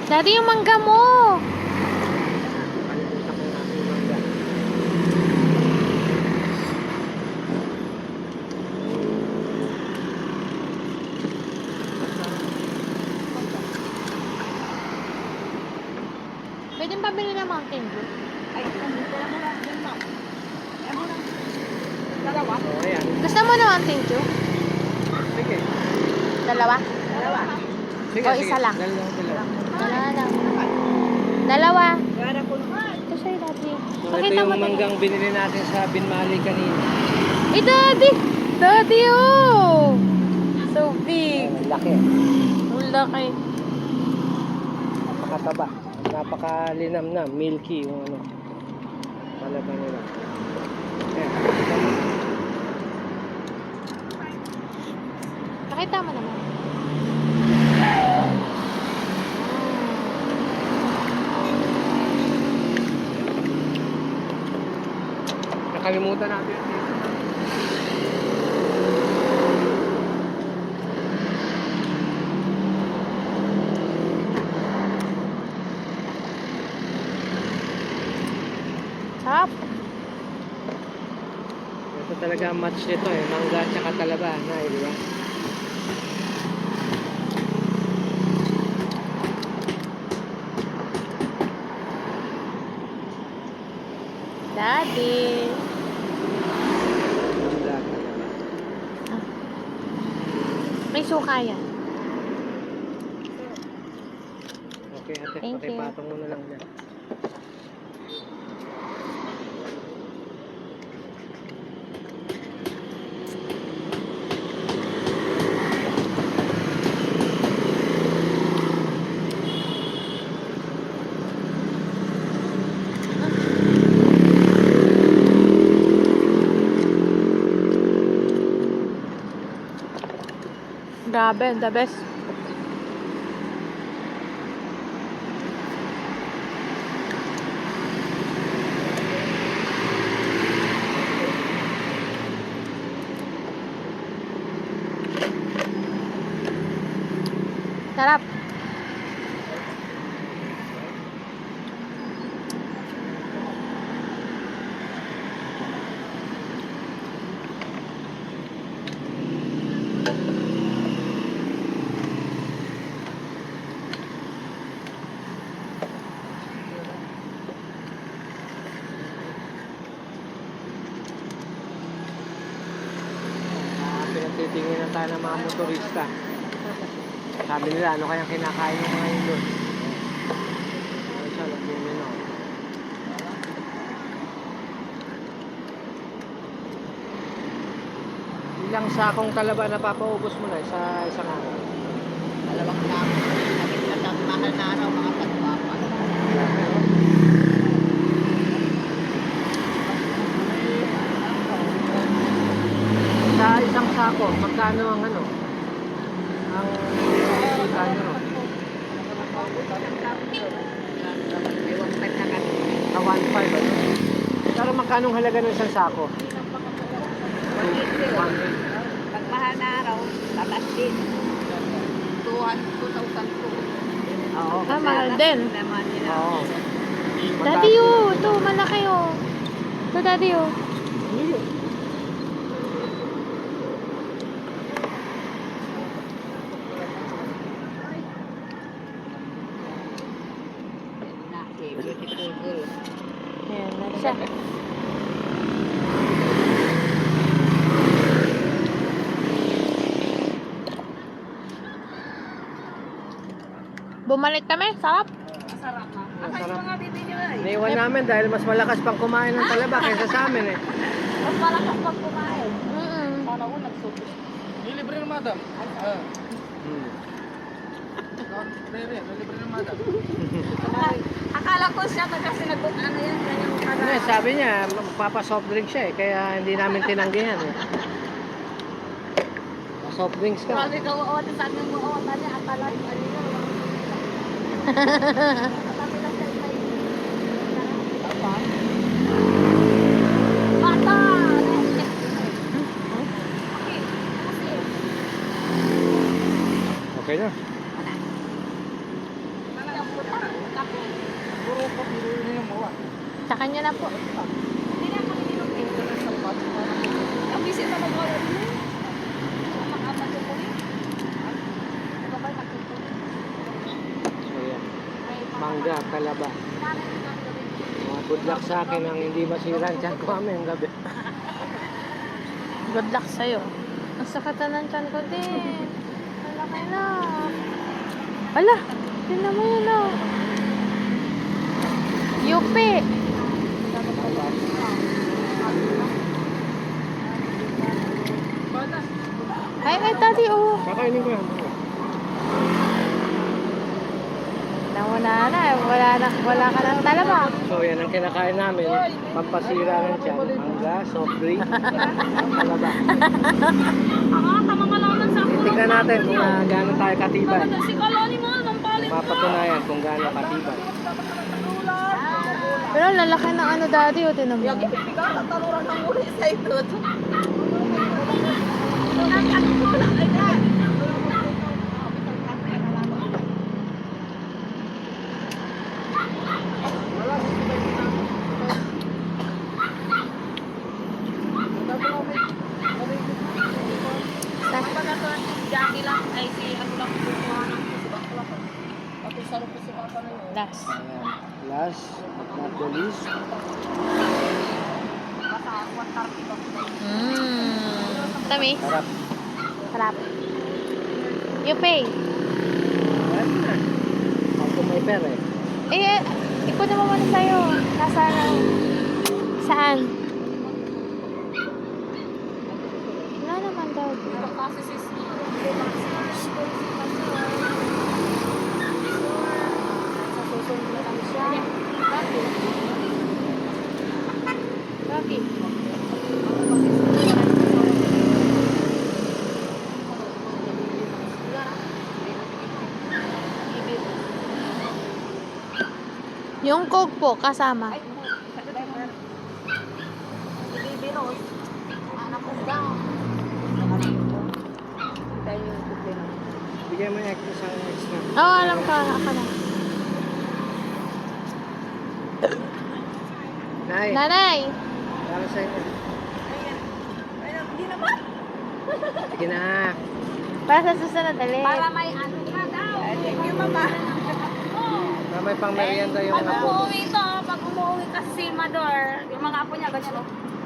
Daddy, yung mangga mo. Kalimutan ko natin yung mangga. Pwede pabili ng Mountain Dew. Ay, nandito na muna. Yan mo. Yan mo na. Dalawa. So, ayan. Gusto mo ng Mountain Dew? Sige. Dalawa? Dalawa. Sige, O, sige. isa lang. Dalawa. Dalawa lang. Dalawa. Gara po. Ito sa'yo, Daddy. So, ito Pakita yung mo din. manggang binili natin sa Binmali kanina. Eh, Daddy! Daddy, oh! So big. Ayan, laki. Ang laki. Napakataba. Napakalinam na. Milky yung ano. Palaba nila. Ayan. Pakita mo naman. Nakalimutan natin yung dito. talaga ang match nito eh. Mangga at saka talaba. Na, di ba? Daddy. Mangga at talaba. May suka yan. Okay, ate. Thank you. Pakipatong mo na lang dyan. Grabe, the best. Sarap. Pinagtitingin tayo ng mga motorista. Sabi nila, ano kayang kinakain ng mga yun doon? Ano siya, nagmumino. Ilang sakong talaba na papaubos mo na sa isang araw? Dalawang lang. Nakita ng mahal na araw, mga pagpapa. Sa isang sako, magkano ang ano? Ang kita nyo? Ewan pa na kasi. 1.5 ano? Pero magkano ang halaga ng isang sako? 1.8. Pag mahal na araw, tatas din. 2,000 po. Oo. Ah, mahal din. Naman nila. Oo. Daddy, oh. Ito, malaki, oh. Ito, daddy, oh. Na, si beautiful girl. Ayan na siya. Bumalik kami, sarap. Masarap na. Masarap. Mga bibili ay. Iniwan namin dahil mas malakas pang kumain ng talaba kaysa sa amin eh. Mas malakas pag kumain. Mm-mm. Ako nagsupos. Libre ng madam. Hmm. Libre ng madam. Akala ko siya kasi ano yan, kanyang Ano, sabi niya, papa soft drink siya eh, kaya hindi namin tinanggihan eh. Soft drinks ka. Grabe ka, oo, sa akin mo, oo, tanya, akala ko, ano yun, Kami lang sa isa yun. Bata! Okay na. Puro pa, puro yun yung mawa. Sa kanya na po. Hindi na kami nilutin ko ng sapat. Ang busy na mag-wala din. Makapat yung puli. Ano ba nakikita? So yan. Mangga, talaba. Mga good luck sa akin ang hindi masira ang tiyan ko ang gabi. Good luck sa'yo. Ang sakatan ng tiyan ko din. Malaki na. Ala, tingnan mo yun, oh. Yupi. Ay, daddy, oh. Kakainin ko yan. Wala na, wala ka ng talaba. So yan ang kinakain namin. Pampasira ng tiyan. Mangga, soft drink, talaba. Tingnan natin kung gaano tayo katibay. Mapatunayan kung gaano katibay. Pero lalaki ng ano, daddy, oh, tinan mo. Taluran ng muli sa ito. Jackie lang, ay si ano lang kumuha ng si Bakla ko. Tapos sa po si Papa na yun. Last. Ayan. Last but not the least. Basta 130 ba? Tamis. Sarap. Sarap. You pay. Ayan na. Ako may pera eh. Eh, ikaw naman muna sa'yo. Nasaan ang... Saan? Wala naman daw. Pero kasi sis, sa susunod na lang siya. Bakit? Yung Coke po, kasama. Ay, Baby Rose, anak ko daw. Tayo yung problema. Bigyan mo yung extra sa extra. Oo, alam ko. Ako na. Nay, Nanay! para sa inyo. Ayun, hindi naman. Sige na. Para sa susunod ulit. Para may ano ka daw. Thank you, Mama. May pang merienda yung Pag apo ko. umuwi to, pag umuwi kasi si Mador, yung mga apo niya, ganyan o.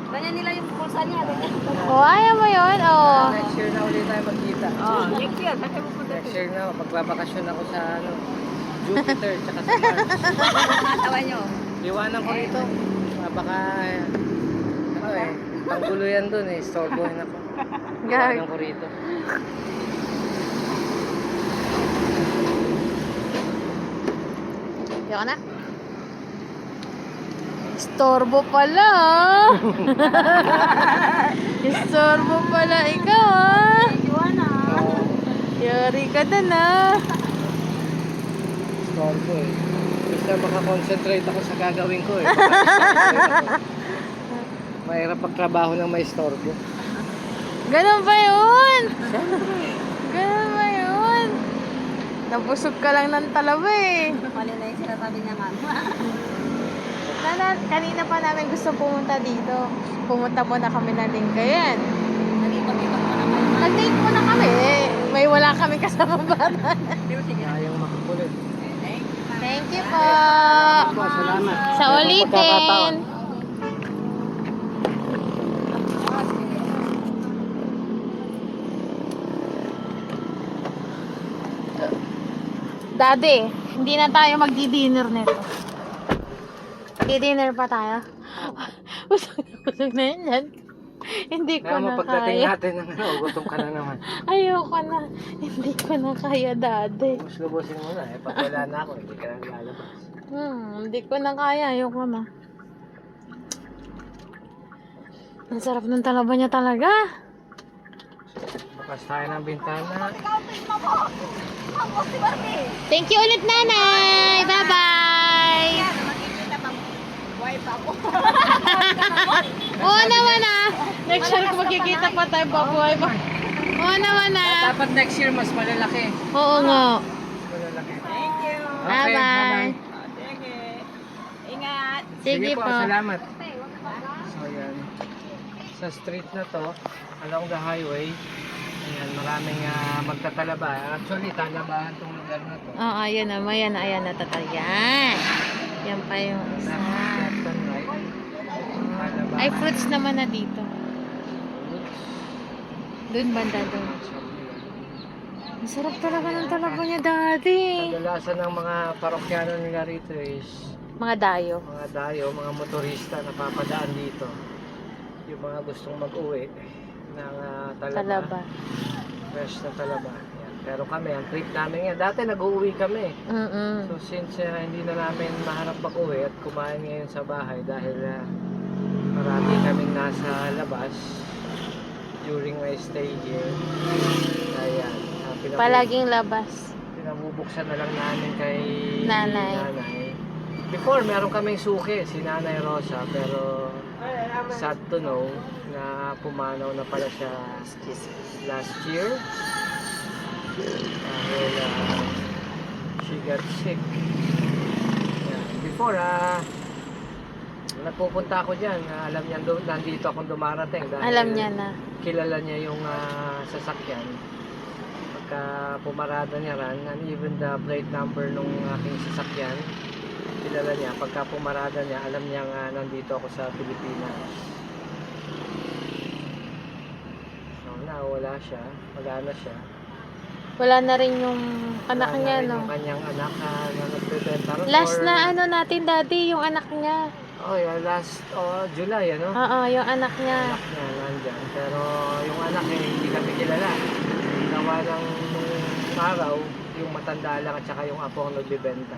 Ganyan nila yung pulsa niya. Ganyan. Oh, ayaw mo yun? Oh. Next year na ulit tayo magkita. Oh, next year. Kasi mo punta Next year na, magbabakasyon ako sa ano, Jupiter tsaka sa Mars. Natawa niyo. Iwanan ko rito. Baka, ano eh, panggulo yan dun eh. Storbohin ako. Iwanan ko rito. Yoko na. Istorbo pala. Istorbo pala ikaw ah. Iwana. Oo, Yari ka na na. storbo eh. Gusto makakonsentrate ako sa gagawin ko eh. Mahirap pagtrabaho ng may storbo. Ganun ba yun? Ganun ba yun? Nabusog ka lang ng talaba eh. Mali na yung sinasabi niya, Mama. Kanina pa namin gusto pumunta dito. Pumunta muna kami ng Lingayen. Nagipag-ipag mo naman. Nag-date muna kami. May wala kami kasama bata. Kayang makakulit. Thank you po. Po, salamat. Sa ulitin. Daddy, hindi na tayo magdi-dinner nito. Di-dinner pa tayo. Busog na yan. Hindi ko Kaya mo na pagdating kaya. natin ng ano, gutom ka na naman. Ayoko na. Hindi ko na kaya, Daddy. Lubusin mo na eh. Pag wala na ako, hindi ka na lalabas. Hindi ko na kaya. Ayoko na. Ang sarap ng talaba niya talaga. Bukas tayo ng bintana. Thank you ulit, Nanay. Bye-bye. Makikita pang wife ako. Oo naman ah. Next year kung magkikita pa tayo, babuhay pa. Oo naman ah. Dapat next year mas malalaki. Oo nga. Mas malalaki. Thank you. Okay, Bye-bye. Sige. Ingat. Sige po. Salamat. So yan. Sa street na to, along the highway, ayan, maraming magtatalaba. Actually, talabahan tong lugar na to. Oo, ayan na. Ayan na. Yan. Yan pa yung isa. Left and right. Talabahan. Ay, fruits naman na dito. Doon banda doon. Ang sarap talaga ng talaba niya, Daddy. Kadalasan ng mga parokyano nila rito is Mga dayo. mga dayo, mga motorista na papadaan dito. Yung mga gustong mag-uwi ng Talaba. fresh na talaba. Yan. Pero kami, ang trip namin yan. Dati nag-uwi kami. Mm-mm. So since hindi na namin mahanap mag-uwi at kumain ngayon sa bahay dahil marami kaming nasa labas during my stay here. Ayan. Palaging labas. Pinabubuksan na lang namin kay Nanay. Before, meron kaming suki, si Nanay Rosa, pero sad to know na pumanaw na pala siya last year dahil she got sick. Yeah. Before, nagpupunta ako dyan, alam niya nandito akong dumarating dahil Alam niya na. kilala niya yung sasakyan. pagka pumarada niya ran, and even the plate number nung aking sasakyan, kilala niya. Pagka pumarada niya, alam niya nga nandito ako sa Pilipinas. So, nawala siya. Wala na siya. Wala na rin yung anak Wala na niya, rin no? yung kanyang anak na nagbebenta ron. Last Or- na ano natin, daddy, yung anak niya. Oh, yeah, last July, ano? Oo, yung anak niya. Anak niya nandyan. Pero yung anak niya, hindi kami kilala. Ginawa lang nung araw, yung matanda lang at saka yung apo ang nagbebenta.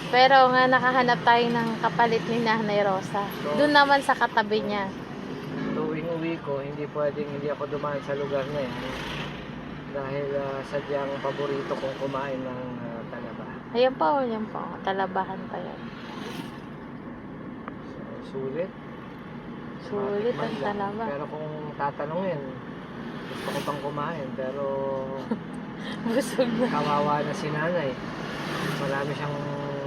Pero nga nakahanap tayo ng kapalit ni Nanay Rosa. So- Doon naman sa katabi niya. Tuwing uwi ko, hindi pwedeng hindi ako dumaan sa lugar na yan. Dahil sadyang paborito kong kumain ng talaba. Ayan po, ayan po. Talabahan pa yan. So, sulit. Sulit ang Matikman lang. talaba. Pero kung tatanungin, gusto ko pang kumain. Pero Busog na. kawawa na si nanay. Marami siyang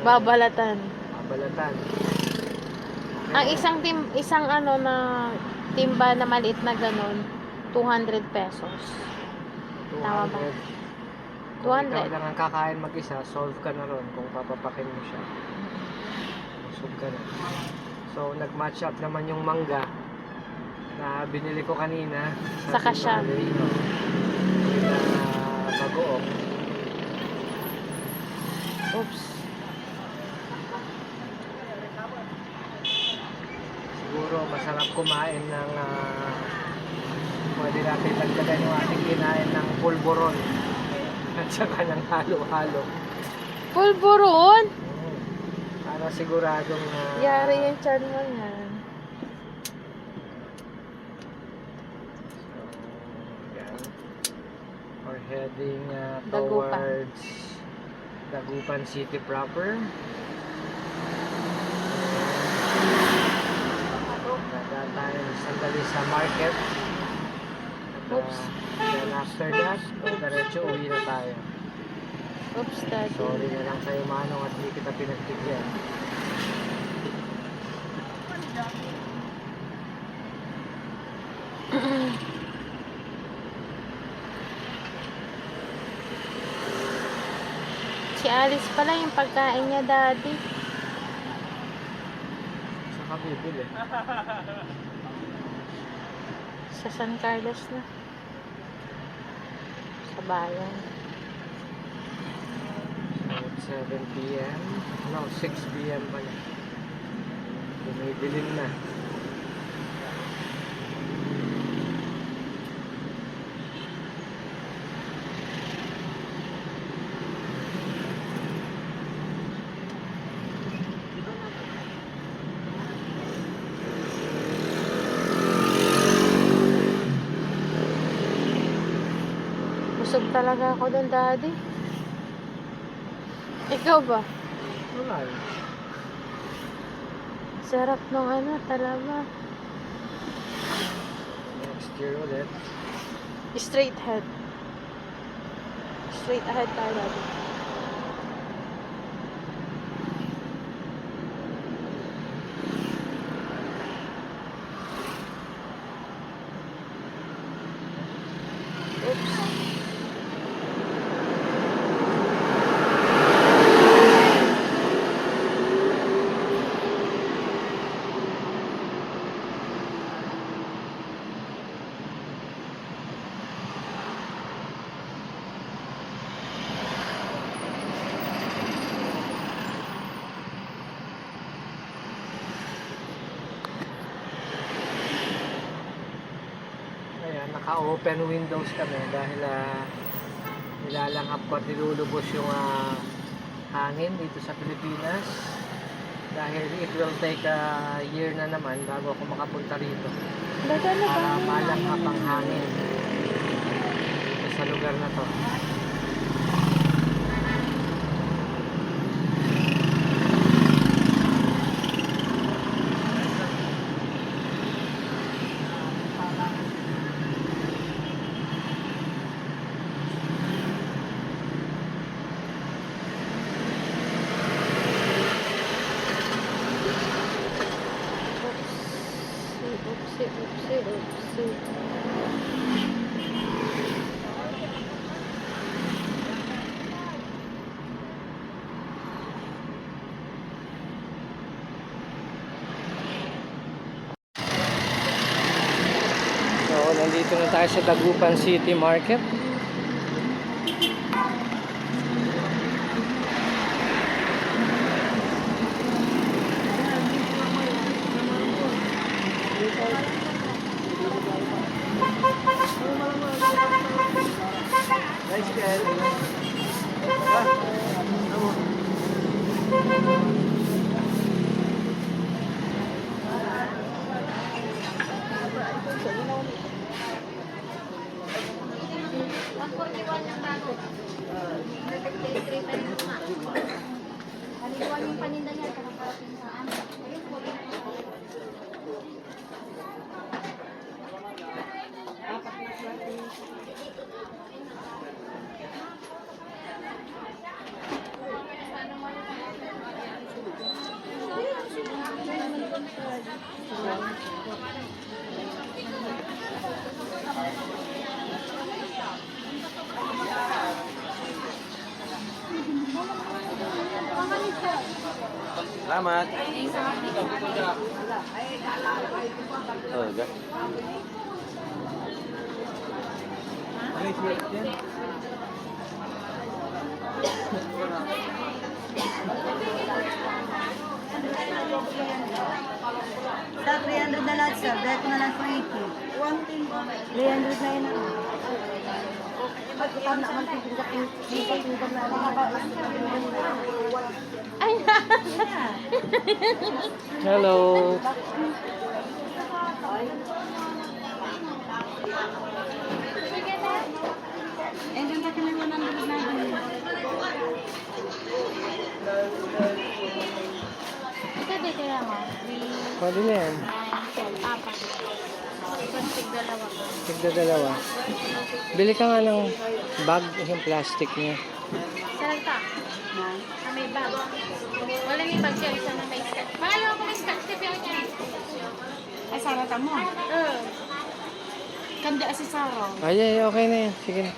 Babalatan. babalatan. Ang isang ano na timba na maliit na ganun, 200 pesos. Tama ba? 200. Kung 200. ikaw lang ang kakain mag-isa, solve ka na ron kung papapakin mo siya. Busog ka na. So, nag-match up naman yung mangga na binili ko kanina Sa kasya. Valero. With bagoong. Oops. Siguro masarap kumain ng pwede natin dagdagan yung ating kinain ng pulburon at saka ng halo-halo. Pulburon! Para siguradong Yari yung chan mo yan. yan. We're heading Dagupan. towards Dagupan City proper. Dadaan tayo sandali sa market. At, Oops. then after that, diretso uwi na tayo. Oops, daddy. Sorry na lang sa'yo manong at hindi kita pinagbigyan. Si Alice pala yung pagkain niya, daddy. Saka bibili. Sa San Carlos na. Sa bayan. So, 7 p.m. No, 6 p.m. pala. Dumidilim na. Busog talaga ako doon, daddy. Ikaw ba? Wala. Sarap nung ano, talaba. Next year ulit. Straight head. Straight ahead tayo, daddy. Oops. Ayan, naka-open windows kami dahil nilalanghap ko at nilulubos yung hangin dito sa Pilipinas. Dahil it will take a year na naman bago ako makapunta rito. Daga na ba? Para malanghap ang hangin dito sa lugar na to. Oopsie, oopsie, oopsie, oopsie. nandito na tayo sa Dagupan City Market. Halikuan yung paninda niya, karang-karating sa amin. Ayun po. Salamat. Oh, ga. Sa 300 na lahat, sir. Dahil ko na lang 380. 300 na yun ako. Pagkakam na naman tingin na Ay, Hello. Eh, doon ka kami 100 na yun. ito dito lang mo. Pwede na yan. 4, 4. Tig-dalawa ko. Tigda-dalawa. Bili ka nga ng bag, yung plastic niya. Salanta. May bag. Wala may bag siya. Isa na may scotch. Pangalawa ko may scotch tape yun niya. Ay, sarata mo. Kanda si Saro. Ay, okay na yan. Sige na.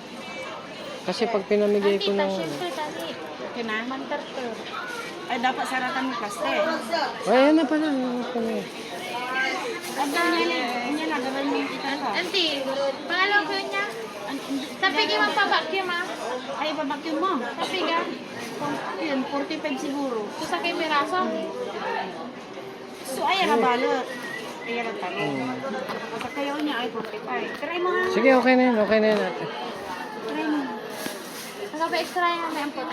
Kasi pag pinamigay ko ng... Siyempre, tali. Okay na? Mantartor. Ay, dapat saratan mo plastic. Ay, yan na pala. Okay na yan. Ganda niya na. Gawin mo yung kita ka. Auntie, pangalawa ko yun niya. Tapi kayo magpabakyo, ma. Ay, babakyo mo. Tapi ka. Yun, 45 siguro. So, sa kayo piraso. So, ay, nabalot. Ay, ang talo. Sa kayo niya ay 45. Try mo nga. Sige, okay na yan. Okay na yan ate. Try mo. Nagpa-extra yung may ampot.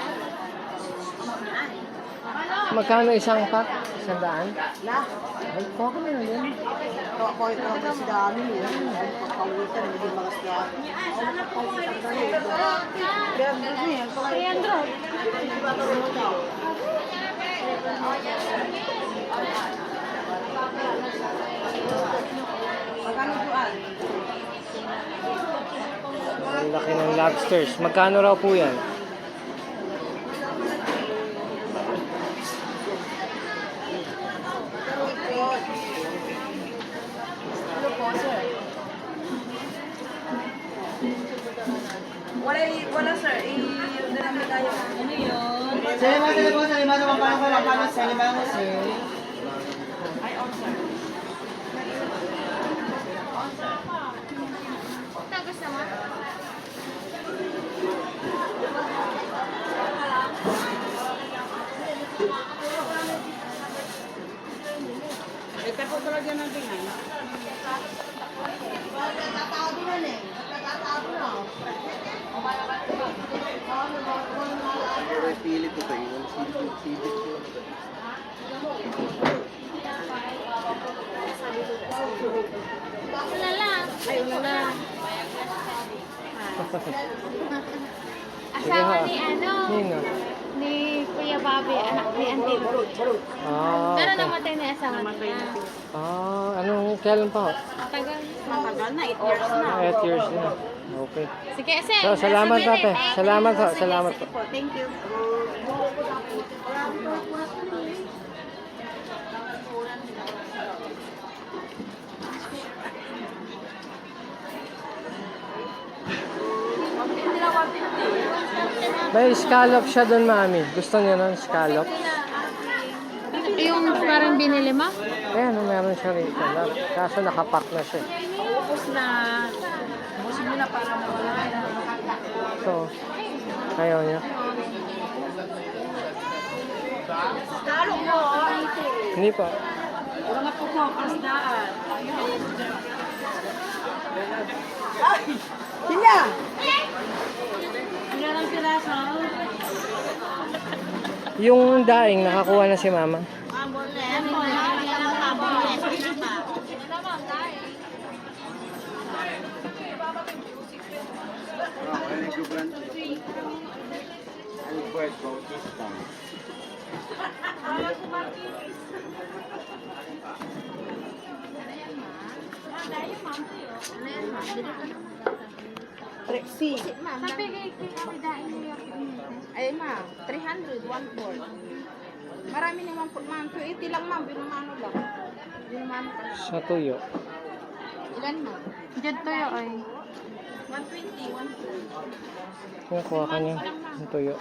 Magkano isang pack? 100? Ay, okay na yan. Ako ito ang si Dami. Pagkawitan, hindi mga siya. 300. Ang laki ng lobsters. Magkano raw po yan? Wala sir, i-dami tayo. Ano yun? Sa lima naman parang wala sa lima mo sir. Ay, on sir. Tagas naman. Ito po talaga ng tingay. Pili ko tayo. Sili ko. Wala lang. Ay, wala. Asawa ha. ni ano? Nino? Ni Kuya Bobby, anak ni Auntie. Ah, Pero okay. namatay na yung asawa niya. Ah, anong kailan pa ho? Tagal. Matagal na, 8 years na. 8 years na. Okay. Sige, Sen. So, salamat Nasa ate. minute. Salamat ho. Salamat po. Po, thank you. May scallop siya doon, mami. Gusto niya nun, scallop? Yung parang binili mo? Ayan, meron siya rito. Kaso nakapack na siya. Ubus na. Ubus mo na para mawala na. Ito. Ayaw niya. Talo mo. Hindi pa. Wala nga po ko ang kasdaan. Sila! Sila lang sila sa... Yung daing, nakakuha na si mama. Rexy. Ay, ma'am. 300, one board. Marami naman po, ma'am. 280 lang, ma'am. Binumano lang. Binumano ka. Sa tuyo. Ilan, ma'am? Diyan tayo ay. 120, one board. Kuha ka niya. Yung tuyo.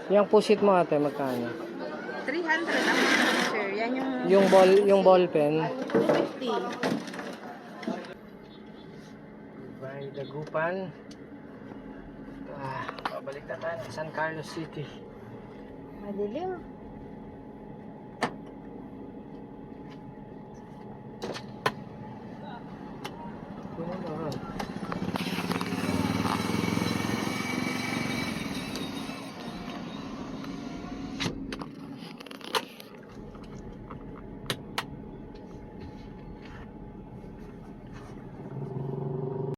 Yung pusit mo ate, magkano? 300 ang mga sir. Yan Yung ball pen. 250. By Dagupan. Pabalik na tayo sa San Carlos City. Madilim.